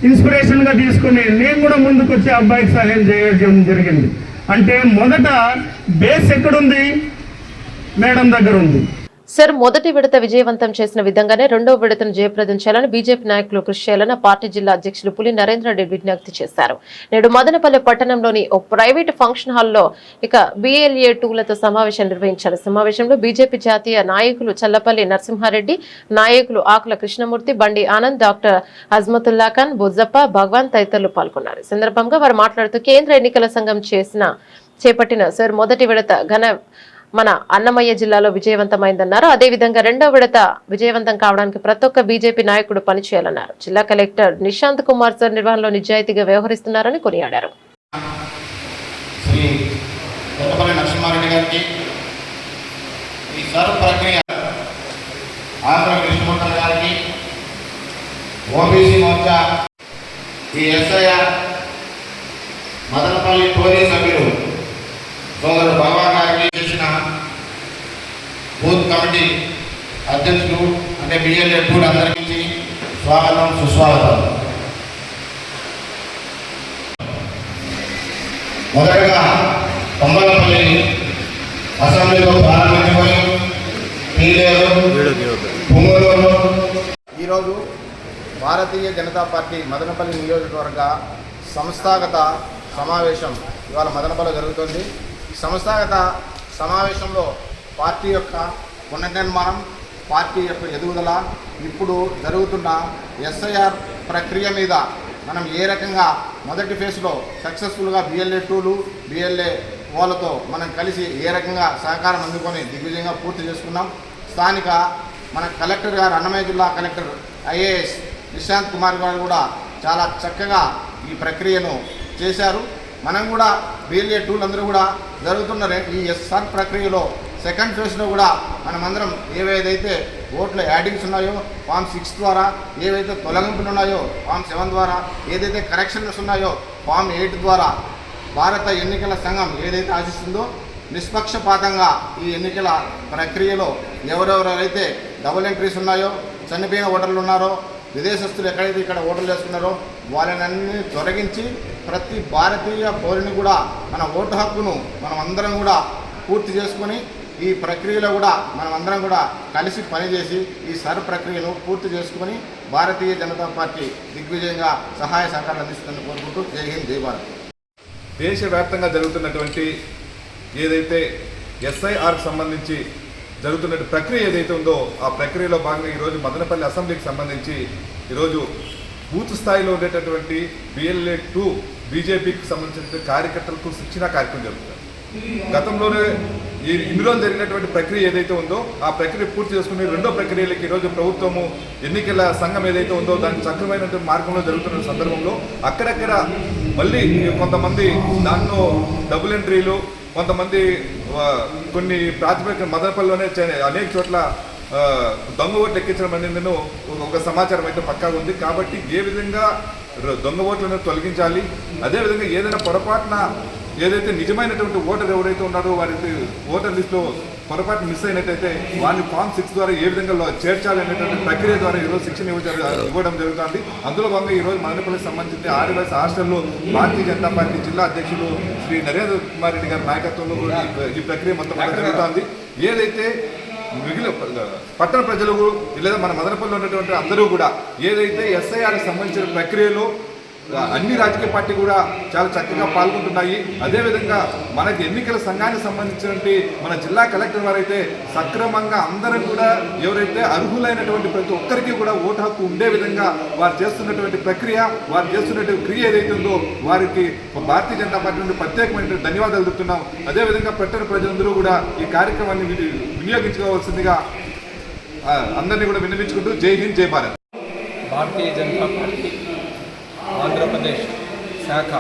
ఇన్స్పిరేషన్గా తీసుకుని నేను కూడా ముందుకు వచ్చి అబ్బాయికి సహాయం చేయడం జరిగింది. అంటే మొదట బేస్ ఎక్కడుంది? మేడం దగ్గర ఉంది. సార్, మొదటి విడత విజయవంతం చేసిన విధంగానే రెండవ విడతను జయప్రదం చేయాలని బీజేపీ నాయకులు కృషి చేయాలని పార్టీ జిల్లా అధ్యక్షులు పులి నరేంద్ర రెడ్డి విజ్ఞప్తి చేశారు. నేడు మదనపల్లె పట్టణంలోని ఓ ప్రైవేటు ఫంక్షన్ హాల్లో BLA 2లతో సమావేశం నిర్వహించారు. సమావేశంలో బీజేపీ జాతీయ నాయకులు చల్లపల్లి నరసింహారెడ్డి, నాయకులు ఆకుల కృష్ణమూర్తి, బండి ఆనంద్, డాక్టర్ అజ్మతుల్లా ఖాన్, బొజ్జప్ప, భగవాన్ తదితరులు పాల్గొన్నారు. ఈ సందర్భంగా వారు మాట్లాడుతూ కేంద్ర ఎన్నికల సంఘం చేపట్టిన సార్ మొదటి విడత మన అన్నమయ్య జిల్లాలో విజయవంతమైందన్నారు. అదేవిధంగా రెండవ విడత విజయవంతం కావడానికి ప్రతి ఒక్క బీజేపీ నాయకుడు పనిచేయాలన్నారు. జిల్లా కలెక్టర్ నిశాంత్ కుమార్ సార్ నిర్వహణలో నిజాయితీగా వ్యవహరిస్తున్నారని కొనియాడారు. మదనపల్లి టోరీ సభ్యులు సోదరుడు భగవాన్ గారికి చేసిన బూత్ కమిటీ అధ్యక్షులు అంటే BLA 2 అందరికీ స్వాగతం, సుస్వాగతం. మొదటగా కొంబలపల్లి అసెంబ్లీలో ప్రారంభించుకొని ఈరోజు భారతీయ జనతా పార్టీ మదనపల్లి నియోజకవర్గ సంస్థాగత సమావేశం ఇవాళ మదనపల్లిలో జరుగుతుంది. ఈ సంస్థాగత సమావేశంలో పార్టీ యొక్క పునర్నిర్మాణం, పార్టీ యొక్క ఎదుగుదల, ఇప్పుడు జరుగుతున్న SIR ప్రక్రియ మీద మనం ఏ రకంగా మొదటి ఫేజ్లో సక్సెస్ఫుల్గా BLA 2లు BLA 1లతో మనం కలిసి ఏ రకంగా సహకారం అందుకొని దిగ్విజయంగా పూర్తి చేసుకున్నాం. స్థానిక మన కలెక్టర్ గారు, అన్నమయ్య జిల్లా కలెక్టర్ IAS నిశాంత్ కుమార్ గారు కూడా చాలా చక్కగా ఈ ప్రక్రియను చేశారు. మనం కూడా BLA 2లు అందరూ కూడా జరుగుతున్న ఈ SR ప్రక్రియలో సెకండ్ ఫేజ్లో కూడా మనమందరం ఏవైతే ఓట్ల యాడింగ్స్ ఉన్నాయో ఫామ్ 6 ద్వారా, ఏవైతే తొలగింపులు ఉన్నాయో ఫామ్ 7 ద్వారా, ఏదైతే కరెక్షన్స్ ఉన్నాయో ఫామ్ 8 ద్వారా భారత ఎన్నికల సంఘం ఏదైతే ఆశిస్తుందో నిష్పక్షపాతంగా ఈ ఎన్నికల ప్రక్రియలో ఎవరెవరైతే డబుల్ ఎంట్రీస్ ఉన్నాయో, చనిపోయిన ఓటర్లు ఉన్నారో, విదేశస్తులు ఎక్కడైతే ఇక్కడ ఓటర్లు వేసుకున్నారో వాళ్ళని తొలగించి ప్రతి భారతీయ పౌరుని కూడా మన ఓటు హక్కును మనం అందరం కూడా పూర్తి చేసుకొని ఈ ప్రక్రియలో కూడా మనం అందరం కూడా కలిసి పనిచేసి ఈ సర్ ప్రక్రియను పూర్తి చేసుకొని భారతీయ జనతా పార్టీ దిగ్విజయంగా సహాయ సహకారాలు అందిస్తుందని కోరుకుంటూ జై హింద్, జై భారత్. దేశవ్యాప్తంగా జరుగుతున్నటువంటి ఏదైతే SIRకి సంబంధించి జరుగుతున్న ప్రక్రియ ఏదైతే ఉందో ఆ ప్రక్రియలో భాగంగా ఈరోజు మదనపల్లి అసెంబ్లీకి సంబంధించి ఈరోజు బూత్ స్థాయిలో ఉండేటటువంటి BLA 2 బీజేపీకి సంబంధించిన కార్యకర్తలకు శిక్షణ కార్యక్రమం జరుగుతుంది. గతంలోనే ఇన్ని రోజులు జరిగినటువంటి ప్రక్రియ ఏదైతే ఉందో ఆ ప్రక్రియ పూర్తి చేసుకుని రెండో ప్రక్రియలకి ఈరోజు ప్రభుత్వము ఎన్నికల సంఘం ఏదైతే ఉందో దానికి చక్రమైనటువంటి మార్గంలో జరుగుతున్న సందర్భంలో అక్కడక్కడ మళ్ళీ కొంతమంది దాంట్లో డబుల్ ఎంట్రీలు, కొంతమంది కొన్ని ప్రాతిపదిక మదనపల్లిలోనే అనేక చోట్ల దొంగ ఓట్లు ఎక్కించడం అనేది ఒక సమాచారం అయితే పక్కాగా ఉంది. కాబట్టి ఏ విధంగా దొంగ ఓట్లను తొలగించాలి, అదేవిధంగా ఏదైనా పొరపాటున ఏదైతే నిజమైనటువంటి ఓటర్ ఎవరైతే ఉన్నారో వారి ఓటర్ లిస్టులో పొరపాటు మిస్ అయినట్టయితే వారిని ఫామ్ 6 ద్వారా ఏ విధంగా చేర్చాలి అనేటువంటి ప్రక్రియ ద్వారా ఈరోజు శిక్షణ ఇవ్వడం జరుగుతుంది. అందులో భాగంగా ఈరోజు మదనపల్లికి సంబంధించి ఆదివాసీ హాస్టల్లో భారతీయ జనతా పార్టీ జిల్లా అధ్యక్షులు శ్రీ నరేంద్ర కుమార్ రెడ్డి గారి నాయకత్వంలో ఈ ప్రక్రియ మొత్తం జరుగుతుంది. ఏదైతే మిగిలిన పట్టణ ప్రజలు లేదా మన మదనపల్లిలో ఉన్నటువంటి అందరూ కూడా ఏదైతే SIRకి సంబంధించిన ప్రక్రియలో అన్ని రాజకీయ పార్టీ కూడా చాలా చక్కగా పాల్గొంటున్నాయి. అదేవిధంగా మనకి ఎన్నికల సంఘానికి సంబంధించినటువంటి మన జిల్లా కలెక్టర్ వారైతే సక్రమంగా అందరం కూడా ఎవరైతే అర్హులైనటువంటి ప్రతి ఒక్కరికి కూడా ఓటు హక్కు ఉండే విధంగా వారు చేస్తున్నటువంటి ప్రక్రియ, వారు చేస్తున్నటువంటి క్రియ ఏదైతే ఉందో వారికి భారతీయ జనతా పార్టీ నుండి ప్రత్యేకమైన ధన్యవాదాలు తెలుపుతున్నాం. అదేవిధంగా పట్టణ ప్రజలందరూ కూడా ఈ కార్యక్రమాన్ని వినియోగించుకోవాల్సిందిగా అందరినీ కూడా విన్నవించుకుంటూ జై హింద్, జై భారత్. భారతీయ జనతా పార్టీ ఆంధ్రప్రదేశ్ శాఖ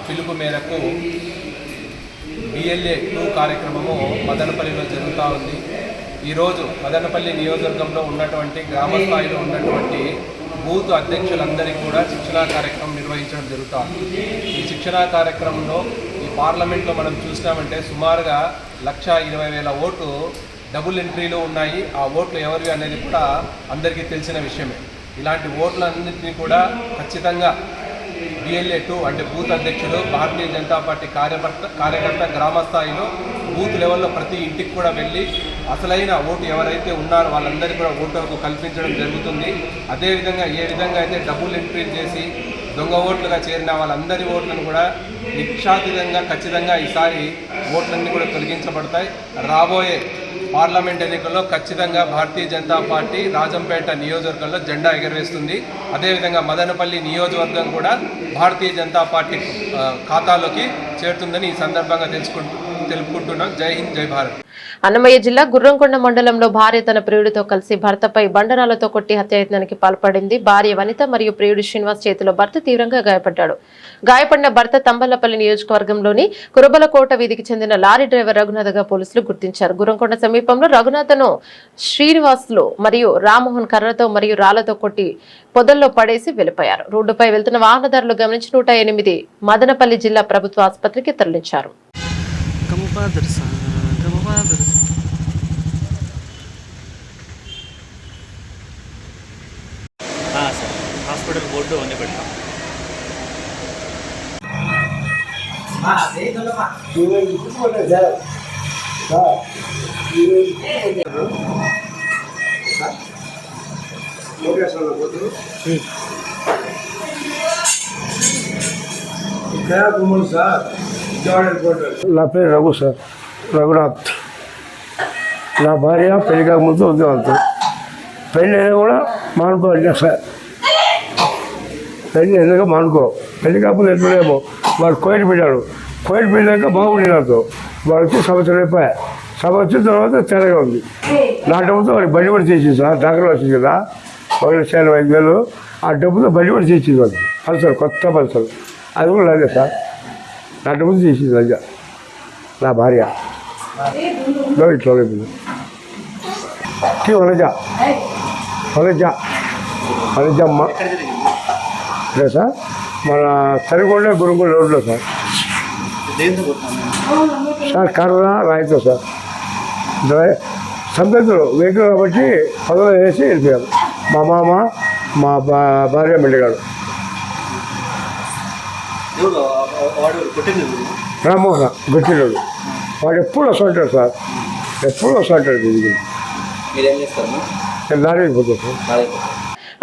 పిలుపు మేరకు BLA 2 కార్యక్రమము మదనపల్లిలో జరుగుతూ ఉంది. ఈరోజు మదనపల్లి నియోజకవర్గంలో ఉన్నటువంటి గ్రామ స్థాయిలో ఉన్నటువంటి బూత్ అధ్యక్షులందరికీ కూడా శిక్షణా కార్యక్రమం నిర్వహించడం జరుగుతుంది. ఈ శిక్షణా కార్యక్రమంలో ఈ పార్లమెంట్లో మనం చూసినామంటే సుమారుగా 1,20,000 ఓట్లు డబుల్ ఎంట్రీలో ఉన్నాయి. ఆ ఓట్లు ఎవరివి అనేది కూడా అందరికీ తెలిసిన విషయమే. ఇలాంటి ఓట్లన్నింటినీ కూడా ఖచ్చితంగా BLA 2 అంటే బూత్ అధ్యక్షులు, భారతీయ జనతా పార్టీ కార్యకర్త గ్రామ స్థాయిలో బూత్ లెవెల్లో ప్రతి ఇంటికి కూడా వెళ్ళి అసలైన ఓటు ఎవరైతే ఉన్నారో వాళ్ళందరికీ కూడా ఓటు హక్కు కల్పించడం జరుగుతుంది. అదేవిధంగా ఏ విధంగా అయితే డబుల్ ఎంట్రీలు చేసి దొంగ ఓట్లుగా చేరిన వాళ్ళందరి ఓట్లను కూడా నిక్షాతీతంగా ఖచ్చితంగా ఈసారి ఓట్లన్నీ కూడా తొలగించబడతాయి. రాబోయే పార్లమెంట్ ఎన్నికల్లో ఖచ్చితంగా భారతీయ జనతా పార్టీ రాజంపేట నియోజకవర్గంలో జెండా ఎగరవేస్తుంది. అదేవిధంగా మదనపల్లి నియోజకవర్గం కూడా భారతీయ జనతా పార్టీ ఖాతాలోకి చేరుతుందని ఈ సందర్భంగా తెలుపుకుంటున్నాం. జై హింద్, జై భారత్. అన్నమయ్య జిల్లా గుర్రంకొండ మండలంలో భార్య తన ప్రియుడితో కలిసి భర్తపై బండరాలతో కొట్టి హత్యాయత్నానికి పాల్పడింది. భార్య వనిత మరియు ప్రియుడు శ్రీనివాస్ చేతిలో భర్త తీవ్రంగా గాయపడ్డాడు. గాయపడిన భర్త తంబలపల్లి నియోజకవర్గంలోని కురబలకోట వీధికి చెందిన లారీ డ్రైవర్ రఘునాథ్గా పోలీసులు గుర్తించారు. గుర్రంకొండ సమీపంలో రఘునాథ్ను శ్రీనివాస్లు మరియు రామ్మోహన్ కర్రతో మరియు రాళ్లతో కొట్టి పొదల్లో పడేసి వెళ్లిపోయారు. రోడ్డుపై వెళ్తున్న వాహనదారులు గమనించి 108 మదనపల్లి జిల్లా ప్రభుత్వ ఆసుపత్రికి తరలించారు. హాస్పిటల్ బోర్డు అన్నీ పెట్టాం. నా పేరు రఘు సార్, రఘునాథ్. నా భార్య పెళ్లి కాకముందు ఉద్యోగంతో, పెళ్ళి అయినా కూడా మానుకోవాలి సార్. పెళ్ళి ఎందుకు మానుకో, పెళ్లి కాకపోతే ఎట్లేమో. వాడు కోయిట్ పెట్టాడు, కోయిట్ పెట్టాక బాగుండి నాతో. వాడికి సంవత్సరం అయిపోయా. సంవత్సరం తర్వాత తెరగా ఉంది. నా డబ్బుతో వాడికి బండి కూడా చేసింది సార్. డాక్టర్ వచ్చింది కదా, 1,05,000. ఆ డబ్బుతో బండి కూడా చేసింది వాడికి. పల్సర్, కొత్త పల్సర్. అది కూడా లేదు సార్. నా డబ్బుతో చేసింది అయ్యా నా భార్య. ఇట్లా వనజమ్మ లేదు సార్. మన సరికొండ గురుకుల రోడ్లో సార్. సార్ కర్ర రాయితో సార్. సంతలో వెహికల్ కాబట్టి పదవి వేసి వెళ్ళిపోయారు. మా మామ, మా భార్య మెల్లిగాడు. రామ్మోహన్ గట్టినాడు. వాడు ఎప్పుడు వస్తుంటాడు సార్, ఎప్పుడు వస్తుంటాడు. నేను లారీ పోతాను sir.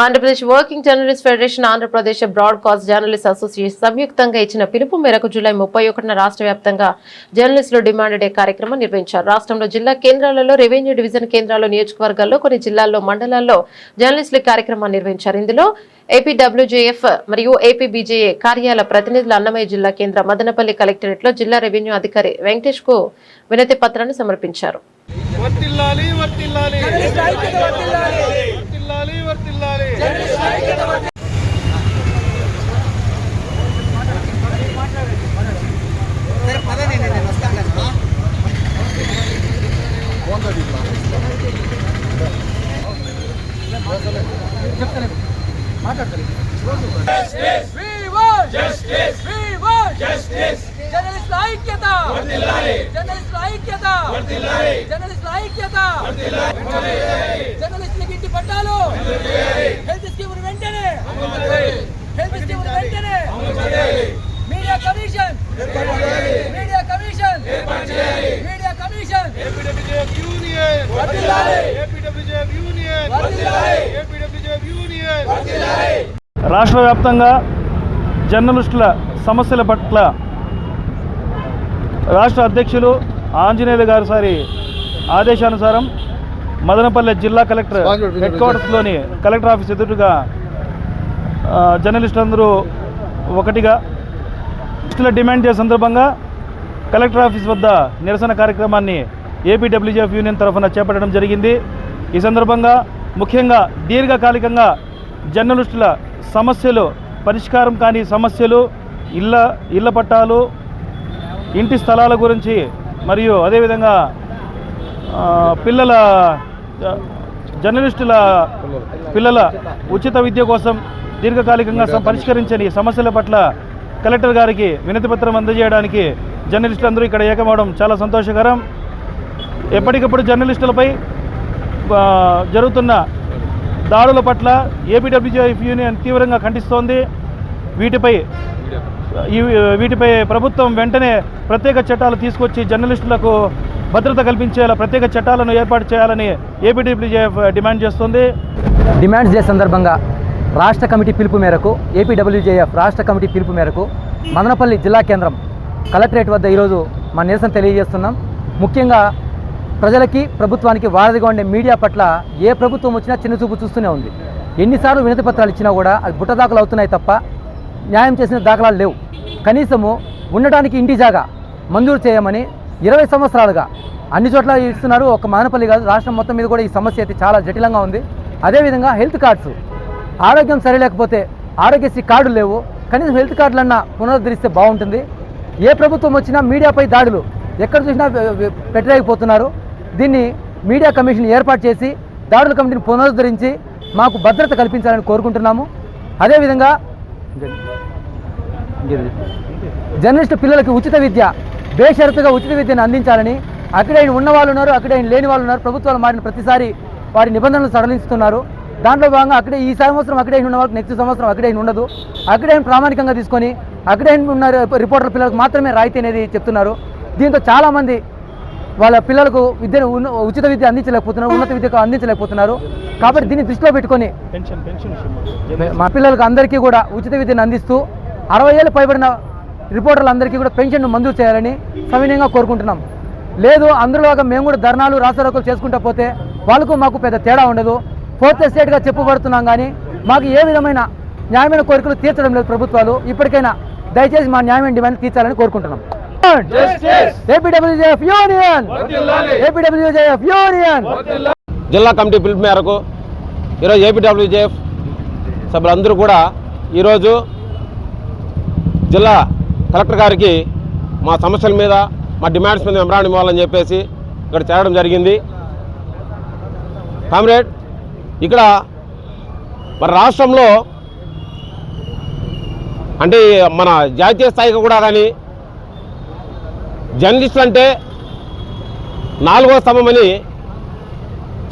Andhra Pradesh working journalist federation, Andhra Pradesh broadcast journalist association సంయుక్తంగా ఇచ్చిన పిలుపు మేరకు జూలై 31న రాష్ట్ర వ్యాప్తంగా జర్నలిస్టులు డిమాండ్ డే కార్యక్రమం నిర్వహించారు. రాష్ట్రంలో జిల్లా కేంద్రాలలో, రెవెన్యూ డివిజన్ కేంద్రాల్లో, నియోజకవర్గాల్లో, కొన్ని జిల్లాల్లో, మండలాల్లో జర్నలిస్టుల కార్యక్రమాన్ని నిర్వహించారు. ఇందులో APWJF మరియు APBJA కార్యాలయ ప్రతినిధులు అన్నమయ్య జిల్లా కేంద్ర మదనపల్లి కలెక్టరేట్ లో జిల్లా రెవెన్యూ అధికారి వెంకటేష్ కు వినతి పత్రాన్ని సమర్పించారు. జర్నలిస్టులకు ఇంటి పట్టాలు, హెల్త్ స్కీమ్ వెంటనే, media commission, media commission, media commission, రాష్ట్ర వ్యాప్తంగా జర్నలిస్టుల సమస్యల పట్ల రాష్ట్ర అధ్యక్షులు ఆంజనేయులు గారి ఆదేశానుసారం మదనపల్లె జిల్లా కలెక్టర్ హెడ్ క్వార్టర్స్లోని కలెక్టర్ ఆఫీస్ ఎదురుగా జర్నలిస్టులందరూ ఒకటిగా డిమాండ్ చేసే సందర్భంగా కలెక్టర్ ఆఫీస్ వద్ద నిరసన కార్యక్రమాన్ని ఏపీడబ్ల్యూజేఎఫ్ యూనియన్ తరఫున చేపట్టడం జరిగింది. ఈ సందర్భంగా ముఖ్యంగా దీర్ఘకాలికంగా జర్నలిస్టుల సమస్యలు పరిష్కారం కాని సమస్యలు, ఇళ్ల పట్టాలు, ఇంటి స్థలాల గురించి మరియు అదేవిధంగా జర్నలిస్టుల పిల్లల ఉచిత విద్య కోసం దీర్ఘకాలికంగా పరిష్కరించని సమస్యల పట్ల కలెక్టర్ గారికి వినతిపత్రం అందజేయడానికి జర్నలిస్టులందరూ ఇక్కడ ఏకమవడం చాలా సంతోషకరం. ఎప్పటికప్పుడు జర్నలిస్టులపై జరుగుతున్న దాడుల పట్ల ఏపీడబ్ల్యూజేఎఫ్ యూనియన్ తీవ్రంగా ఖండిస్తోంది. వీటిపై ప్రభుత్వం వెంటనే ప్రత్యేక చట్టాలు తీసుకొచ్చి జర్నలిస్టులకు భద్రత కల్పించేలా ప్రత్యేక చట్టాలను ఏర్పాటు చేయాలని ఏపీడబ్ల్యూజేఎఫ్ డిమాండ్ చేస్తుంది. డిమాండ్స్ డే సందర్భంగా రాష్ట్ర కమిటీ పిలుపు మేరకు ఏపీడబ్ల్యూజేఎఫ్ రాష్ట్ర కమిటీ పిలుపు మేరకు మదనపల్లి జిల్లా కేంద్రం కలెక్టరేట్ వద్ద ఈరోజు మా నిరసన తెలియజేస్తున్నాం. ముఖ్యంగా ప్రజలకి ప్రభుత్వానికి వారధిగా ఉండే మీడియా పట్ల ఏ ప్రభుత్వం వచ్చినా చిన్నచూపు చూస్తూనే ఉంది. ఎన్నిసార్లు వినతి పత్రాలు ఇచ్చినా కూడా అది బుట్టదాఖలు అవుతున్నాయి తప్ప న్యాయం చేసిన దాఖలాలు లేవు. కనీసము ఉండటానికి ఇంటి జాగా మంజూరు చేయమని 20 సంవత్సరాలుగా అన్ని చోట్ల ఇస్తున్నారు. ఒక మదనపల్లి కాదు, రాష్ట్రం మొత్తం మీద కూడా ఈ సమస్య అయితే చాలా జటిలంగా ఉంది. అదేవిధంగా హెల్త్ కార్డ్స్, ఆరోగ్యం సరిలేకపోతే ఆరోగ్యశ్రీ కార్డులు లేవు, కనీసం హెల్త్ కార్డులన్నా పునరుద్ధరిస్తే బాగుంటుంది. ఏ ప్రభుత్వం వచ్చినా మీడియాపై దాడులు ఎక్కడ చూసినా పెట్టలేకపోతున్నారు. దీన్ని మీడియా కమిషన్ ఏర్పాటు చేసి దాడుల కమిటీని పునరుద్ధరించి మాకు భద్రత కల్పించాలని కోరుకుంటున్నాము. అదేవిధంగా జర్నలిస్టు పిల్లలకి ఉచిత విద్య, బేషరతుగా ఉచిత విద్యను అందించాలని, అక్కడే ఉన్న వాళ్ళు ఉన్నారు, అక్కడే లేని వాళ్ళు ఉన్నారు. ప్రభుత్వాలు మారిన ప్రతిసారి వారి నిబంధనలు సడలిస్తున్నారు. దాంట్లో భాగంగా అక్కడే ఈ సంవత్సరం అక్కడే ఉన్న వాళ్ళకి నెక్స్ట్ సంవత్సరం అక్కడే ఉండదు. అక్కడే ప్రామాణికంగా తీసుకొని అక్కడే ఉన్న రిపోర్టర్ల పిల్లలకు మాత్రమే రాయితీ అనేది చెప్తున్నారు. దీంతో చాలామంది వాళ్ళ పిల్లలకు విద్యను ఉచిత విద్య అందించలేకపోతున్నారు, ఉన్నత విద్యకు అందించలేకపోతున్నారు. కాబట్టి దీన్ని దృష్టిలో పెట్టుకొని మా పిల్లలకు అందరికీ కూడా ఉచిత విద్యను అందిస్తూ 60 ఏళ్ళు పైబడిన రిపోర్టర్లందరికీ కూడా పెన్షన్ను మంజూరు చేయాలని సవినయంగా కోరుకుంటున్నాం. లేదు అందులోగా మేము కూడా ధర్నాలు రాస్తారోకోలు చేసుకుంటూ పోతే వాళ్ళకు మాకు పెద్ద తేడా ఉండదు. 4th ఎస్టేట్గా చెప్పబడుతున్నాం కానీ మాకు ఏ విధమైన న్యాయమైన కోరికలు తీర్చడం లేదు ప్రభుత్వాలు. ఇప్పటికైనా దయచేసి మా న్యాయమైన డిమాండ్ తీర్చాలని కోరుకుంటున్నాం. APWJF union, APWJF union. జిల్లా కమిటీ పిలుపు మేరకు ఈరోజు ఏపీడబ్ల్యూజేఎఫ్ సభ్యులందరూ కూడా ఈరోజు జిల్లా కలెక్టర్ గారికి మా సమస్యల మీద, మా డిమాండ్స్ మీద మెమరాండం ఇవ్వాలని చెప్పేసి ఇక్కడ చేరడం జరిగింది. కామ్రేడ్, ఇక్కడ మరి రాష్ట్రంలో అంటే మన జాతీయ స్థాయిగా కూడా కానీ జర్నలిస్టులు అంటే 4వ స్తంభం అని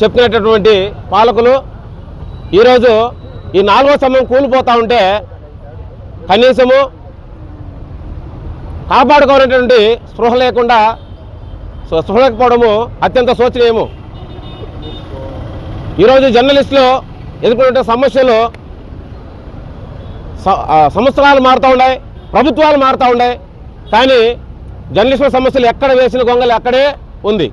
చెప్పుకునేటటువంటి పాలకులు ఈరోజు ఈ 4వ స్తంభం కూలిపోతూ ఉంటే కనీసము కాపాడుకోవాలనేటువంటి స్పృహ లేకపోవడము అత్యంత శోచనీయము. ఈరోజు జర్నలిస్టులు ఎదుర్కొనే సమస్యలు సంవత్సరాలు మారుతూ ఉన్నాయి, ప్రభుత్వాలు మారుతూ ఉన్నాయి, కానీ జర్నలిస్టుల సమస్యలు ఎక్కడ వేసిన గొంగలు అక్కడే ఉంది.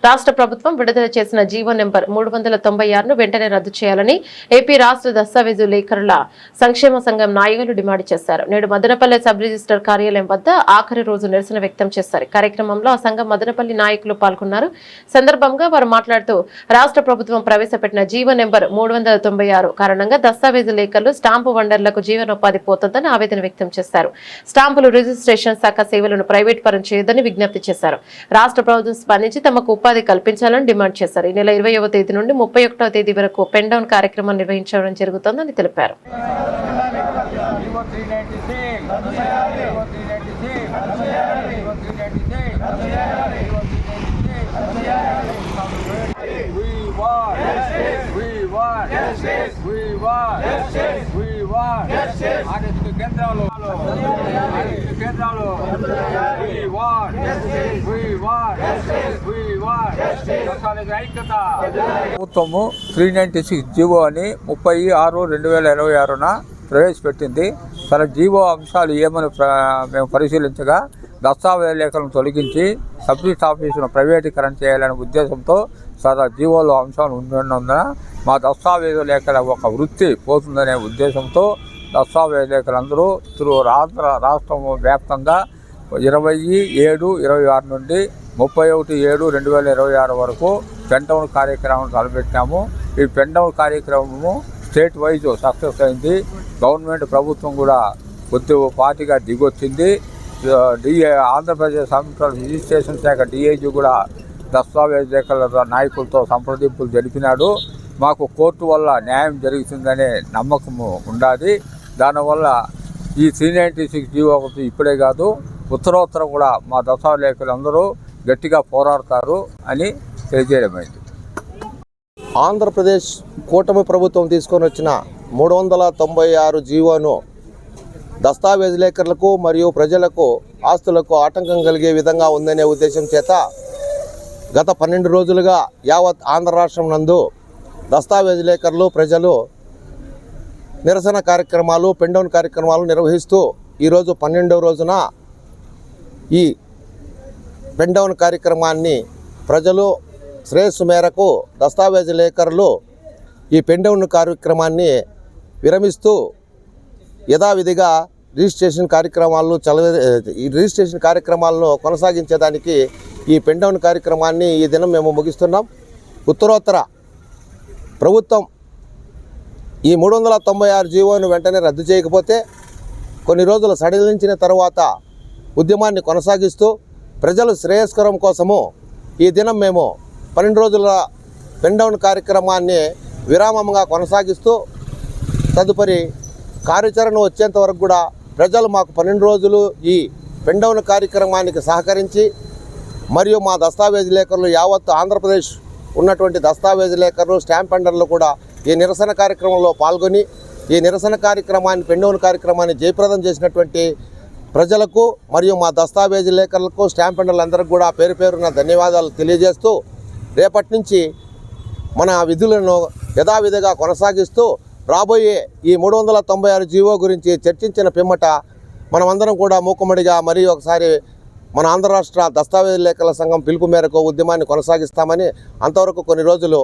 రాష్ట్ర ప్రభుత్వం విడుదల చేసిన జీవో నెంబర్ 396ను వెంటనే రద్దు చేయాలని ఏపీ రాష్ట్ర దస్తావేజు లేఖరుల సంక్షేమ సంఘం నాయకులు డిమాండ్ చేశారు. నేడు మదనపల్లె సబ్ రిజిస్టర్ కార్యాలయం వద్ద ఆఖరి రోజు నిరసన వ్యక్తం చేశారు. కార్యక్రమంలో ఆ సంఘం మదనపల్లి నాయకులు పాల్గొన్నారు. సందర్భంగా వారు మాట్లాడుతూ రాష్ట్ర ప్రభుత్వం ప్రవేశపెట్టిన జీవో నెంబర్ 396 కారణంగా దస్తావేజు లేఖర్లు స్టాంపు వండర్లకు జీవనోపాధి పోతుందని ఆవేదన వ్యక్తం చేశారు. స్టాంపులు రిజిస్ట్రేషన్ శాఖ సేవలను ప్రైవేట్ పరం చేయొద్దని విజ్ఞప్తి చేశారు. రాష్ట్ర ప్రభుత్వం స్పందించి తమకు ఉపాధి కల్పించాలని డిమాండ్ చేశారు. ఈ నెల 20వ తేదీ నుండి 31వ తేదీ వరకు పెన్ డౌన్ కార్యక్రమం నిర్వహించడం జరుగుతోందని తెలిపారు. ప్రభుత్వము 396 జీవో అని 30/6/2026న ప్రవేశపెట్టింది. తన జీవో అంశాలు ఏమని మేము పరిశీలించగా దస్తావేజు లేఖలను తొలగించి సబ్ రిజిస్టర్ ఆఫీసును ప్రైవేటీకరణ చేయాలనే ఉద్దేశంతో జీవోలో అంశాలు ఉన్నందున మా దస్తావేజు లేఖల ఒక వృత్తి పోతుందనే ఉద్దేశంతో దస్తావేజు లేఖలందరూ రాష్ట్రం వ్యాప్తంగా 27/7/26 నుండి 31/7/2026 వరకు పెన్ డౌన్ కార్యక్రమం తలపెట్టాము. ఈ పెన్ డౌన్ కార్యక్రమము స్టేట్ వైజ్ సక్సెస్ అయింది. గవర్నమెంట్ ప్రభుత్వం కూడా కొద్ది పార్టీగా దిగొచ్చింది. ఆంధ్రప్రదేశ్ సంస్థల రిజిస్ట్రేషన్ శాఖ DIG కూడా దస్తావేజు లేఖల నాయకులతో సంప్రదింపులు జరిపినాడు. మాకు కోర్టు వల్ల న్యాయం జరుగుతుందనే నమ్మకము ఉండాలి. దానివల్ల ఈ 396 జీవో ఇప్పుడే కాదు, ఉత్తరోత్తరం కూడా మా దస్తావేజులందరూ గట్టిగా పోరాడతారు అని తెలియజేయడమైంది. ఆంధ్రప్రదేశ్ కూటమి ప్రభుత్వం తీసుకొని వచ్చిన 396 జీవోను దస్తావేజు లేఖలకు మరియు ప్రజలకు ఆస్తులకు ఆటంకం కలిగే విధంగా ఉందనే ఉద్దేశం చేత గత 12 రోజులుగా యావత్ ఆంధ్ర రాష్ట్రం నందు దస్తావేజు లేఖలు ప్రజలు నిరసన కార్యక్రమాలు, పెన్ డౌన్ కార్యక్రమాలు నిర్వహిస్తూ ఈరోజు 12వ రోజున ఈ పెన్ డౌన్ కార్యక్రమాన్ని ప్రజలు శ్రేయస్సు మేరకు దస్తావేజు లేఖలు ఈ పెన్ డౌన్ కార్యక్రమాన్ని విరమిస్తూ యథావిధిగా రిజిస్ట్రేషన్ కార్యక్రమాలను కొనసాగించేదానికి ఈ పెన్ డౌన్ కార్యక్రమాన్ని ఈ దినం మేము ముగిస్తున్నాం. ఉత్తరోత్తర ప్రభుత్వం ఈ 396 జీవోను వెంటనే రద్దు చేయకపోతే కొన్ని రోజులు సడలించిన తర్వాత ఉద్యమాన్ని కొనసాగిస్తూ ప్రజల శ్రేయస్కరం కోసము ఈ దినం మేము 12 రోజుల పెన్ డౌన్ కార్యక్రమాన్ని విరామంగా కొనసాగిస్తూ తదుపరి కార్యాచరణ వచ్చేంత వరకు కూడా ప్రజలు మాకు 12 రోజులు ఈ పెన్ డౌన్ కార్యక్రమానికి సహకరించి మరియు మా దస్తావేజు లేఖలు యావత్తు ఆంధ్రప్రదేశ్ ఉన్నటువంటి దస్తావేజు లేఖలు స్టాంప్ పెండర్లు కూడా ఈ నిరసన కార్యక్రమంలో పాల్గొని ఈ నిరసన కార్యక్రమాన్ని పెన్ డౌన్ కార్యక్రమాన్ని జయప్రదం చేసినటువంటి ప్రజలకు మరియు మా దస్తావేజు లేఖలకు స్టాంప్ పెండర్లందరికీ కూడా పేరు పేరున ధన్యవాదాలు తెలియజేస్తూ రేపటి నుంచి మన విధులను యథావిధిగా కొనసాగిస్తూ రాబోయే ఈ 396 జీవో గురించి చర్చించిన పిమ్మట మనమందరం కూడా మూకుమ్మడిగా మరి ఒకసారి మన ఆంధ్ర రాష్ట్ర దస్తావేజు లేఖల సంఘం పిలుపు మేరకు ఉద్యమాన్ని కొనసాగిస్తామని, అంతవరకు కొన్ని రోజులు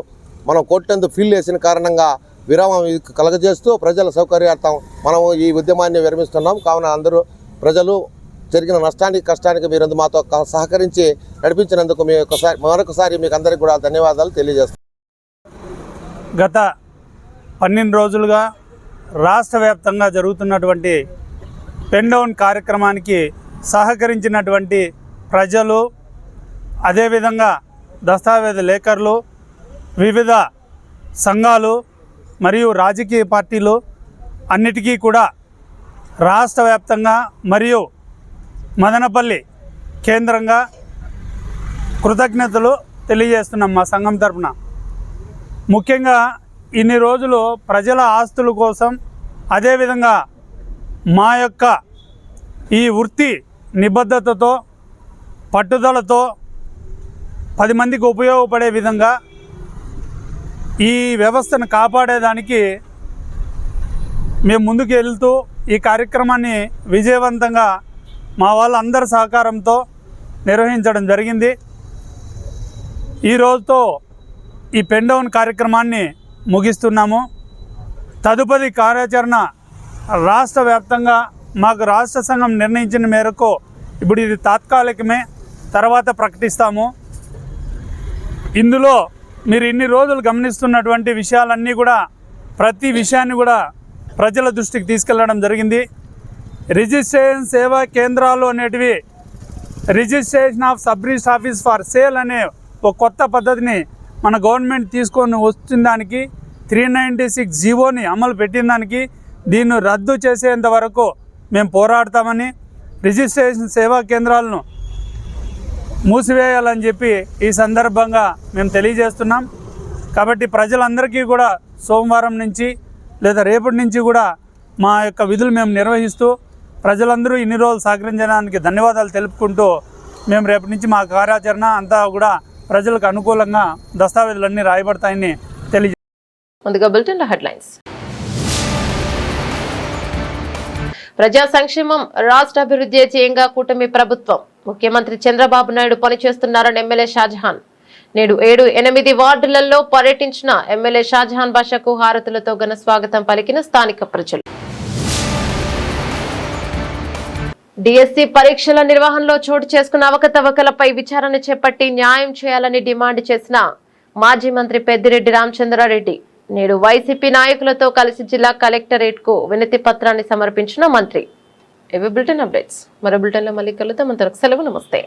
మనం కోర్టు ఫీల్ చేసిన కారణంగా విరామం కలగజేస్తూ ప్రజల సౌకర్యార్థం మనం ఈ ఉద్యమాన్ని విరమిస్తున్నాం. కావున అందరూ ప్రజలు జరిగిన నష్టానికి కష్టానికి మీరు మాతో సహకరించి నడిపించినందుకు మరొకసారి మీకు అందరికీ కూడా ధన్యవాదాలు తెలియజేస్తాం. గత 12 రోజులుగా రాష్ట్ర వ్యాప్తంగా జరుగుతున్నటువంటి పెన్ డౌన్ కార్యక్రమానికి సహకరించినటువంటి ప్రజలు, అదేవిధంగా దస్తావేజు లేఖర్లు, వివిధ సంఘాలు మరియు రాజకీయ పార్టీలు అన్నిటికీ కూడా రాష్ట్ర వ్యాప్తంగా మరియు మదనపల్లి కేంద్రంగా కృతజ్ఞతలు తెలియజేస్తున్నాం మా సంఘం తరఫున. ముఖ్యంగా ఇన్ని రోజులు ప్రజల ఆస్తుల కోసం, అదేవిధంగా మా యొక్క ఈ వృత్తి నిబద్ధతతో పట్టుదలతో 10 మందికి ఉపయోగపడే విధంగా ఈ వ్యవస్థను కాపాడేదానికి మేము ముందుకు వెళ్తూ ఈ కార్యక్రమాన్ని విజయవంతంగా మా వాళ్ళందరి సహకారంతో నిర్వహించడం జరిగింది. ఈ రోజుతో ఈ పెన్ డౌన్ కార్యక్రమాన్ని ముగిస్తున్నాము. తదుపరి కార్యాచరణ రాష్ట్ర వ్యాప్తంగా మాకు రాష్ట్ర సంఘం నిర్ణయించిన మేరకు ఇప్పుడు ఇది తాత్కాలికమే, తర్వాత ప్రకటిస్తాము. ఇందులో మీరు ఇన్ని రోజులు గమనిస్తున్నటువంటి విషయాలన్నీ కూడా ప్రతి విషయాన్ని కూడా ప్రజల దృష్టికి తీసుకెళ్లడం జరిగింది. రిజిస్ట్రేషన్ సేవా కేంద్రాలు అనేటివి registration of sub register office for sale అనే ఒక కొత్త పద్ధతిని మన గవర్నమెంట్ తీసుకొని వచ్చిన దానికి 396 జీవోని అమలు పెట్టిన దానికి దీన్ని రద్దు చేసేంత వరకు మేము పోరాడతామని, రిజిస్ట్రేషన్ సేవా కేంద్రాలను మూసివేయాలని చెప్పి ఈ సందర్భంగా మేము తెలియజేస్తున్నాం. కాబట్టి ప్రజలందరికీ కూడా సోమవారం నుంచి లేదా రేపటి నుంచి కూడా మా యొక్క విధులు మేము నిర్వహిస్తూ ప్రజలందరూ ఇన్ని రోజులు సహకరించడానికి ధన్యవాదాలు తెలుపుకుంటూ మేము రేపటి నుంచి మా కార్యాచరణ అంతా కూడా ప్రజలకు అనుకూలంగా దస్తావేజులన్నీ రాయబడతాయని తెలియజేస్తాం. ముందుగా బులెటిన్ హెడ్లైన్స్. ప్రజా సంక్షేమం రాష్ట్ర అభివృద్ధి ధ్యేయంగా కూటమి ప్రభుత్వం ముఖ్యమంత్రి చంద్రబాబు నాయుడు పనిచేస్తున్నారని ఎమ్మెల్యే షాజహాన్. నేడు 7-8 వార్డులలో పర్యటించిన ఎమ్మెల్యే షాజహాన్ బాషాకు హారతులతో ఘన స్వాగతం పలికిన స్థానిక ప్రజలు. డిఎస్సి పరీక్షల నిర్వహణలో చోటు చేసుకున్న అవకతవకలపై విచారణ చేపట్టి న్యాయం చేయాలని డిమాండ్ చేసిన మాజీ మంత్రి పెద్దిరెడ్డి రామచంద్రారెడ్డి నేడు వైసీపీ నాయకులతో కలిసి జిల్లా కలెక్టరేట్ కు వినతి పత్రాన్ని సమర్పించిన మంత్రి. ఇవి బులెటిన్ అప్డేట్స్. మరో బులెటిన్లో మళ్ళీ కలుద్దాం. అంతవరకు సెలవు. నమస్తే.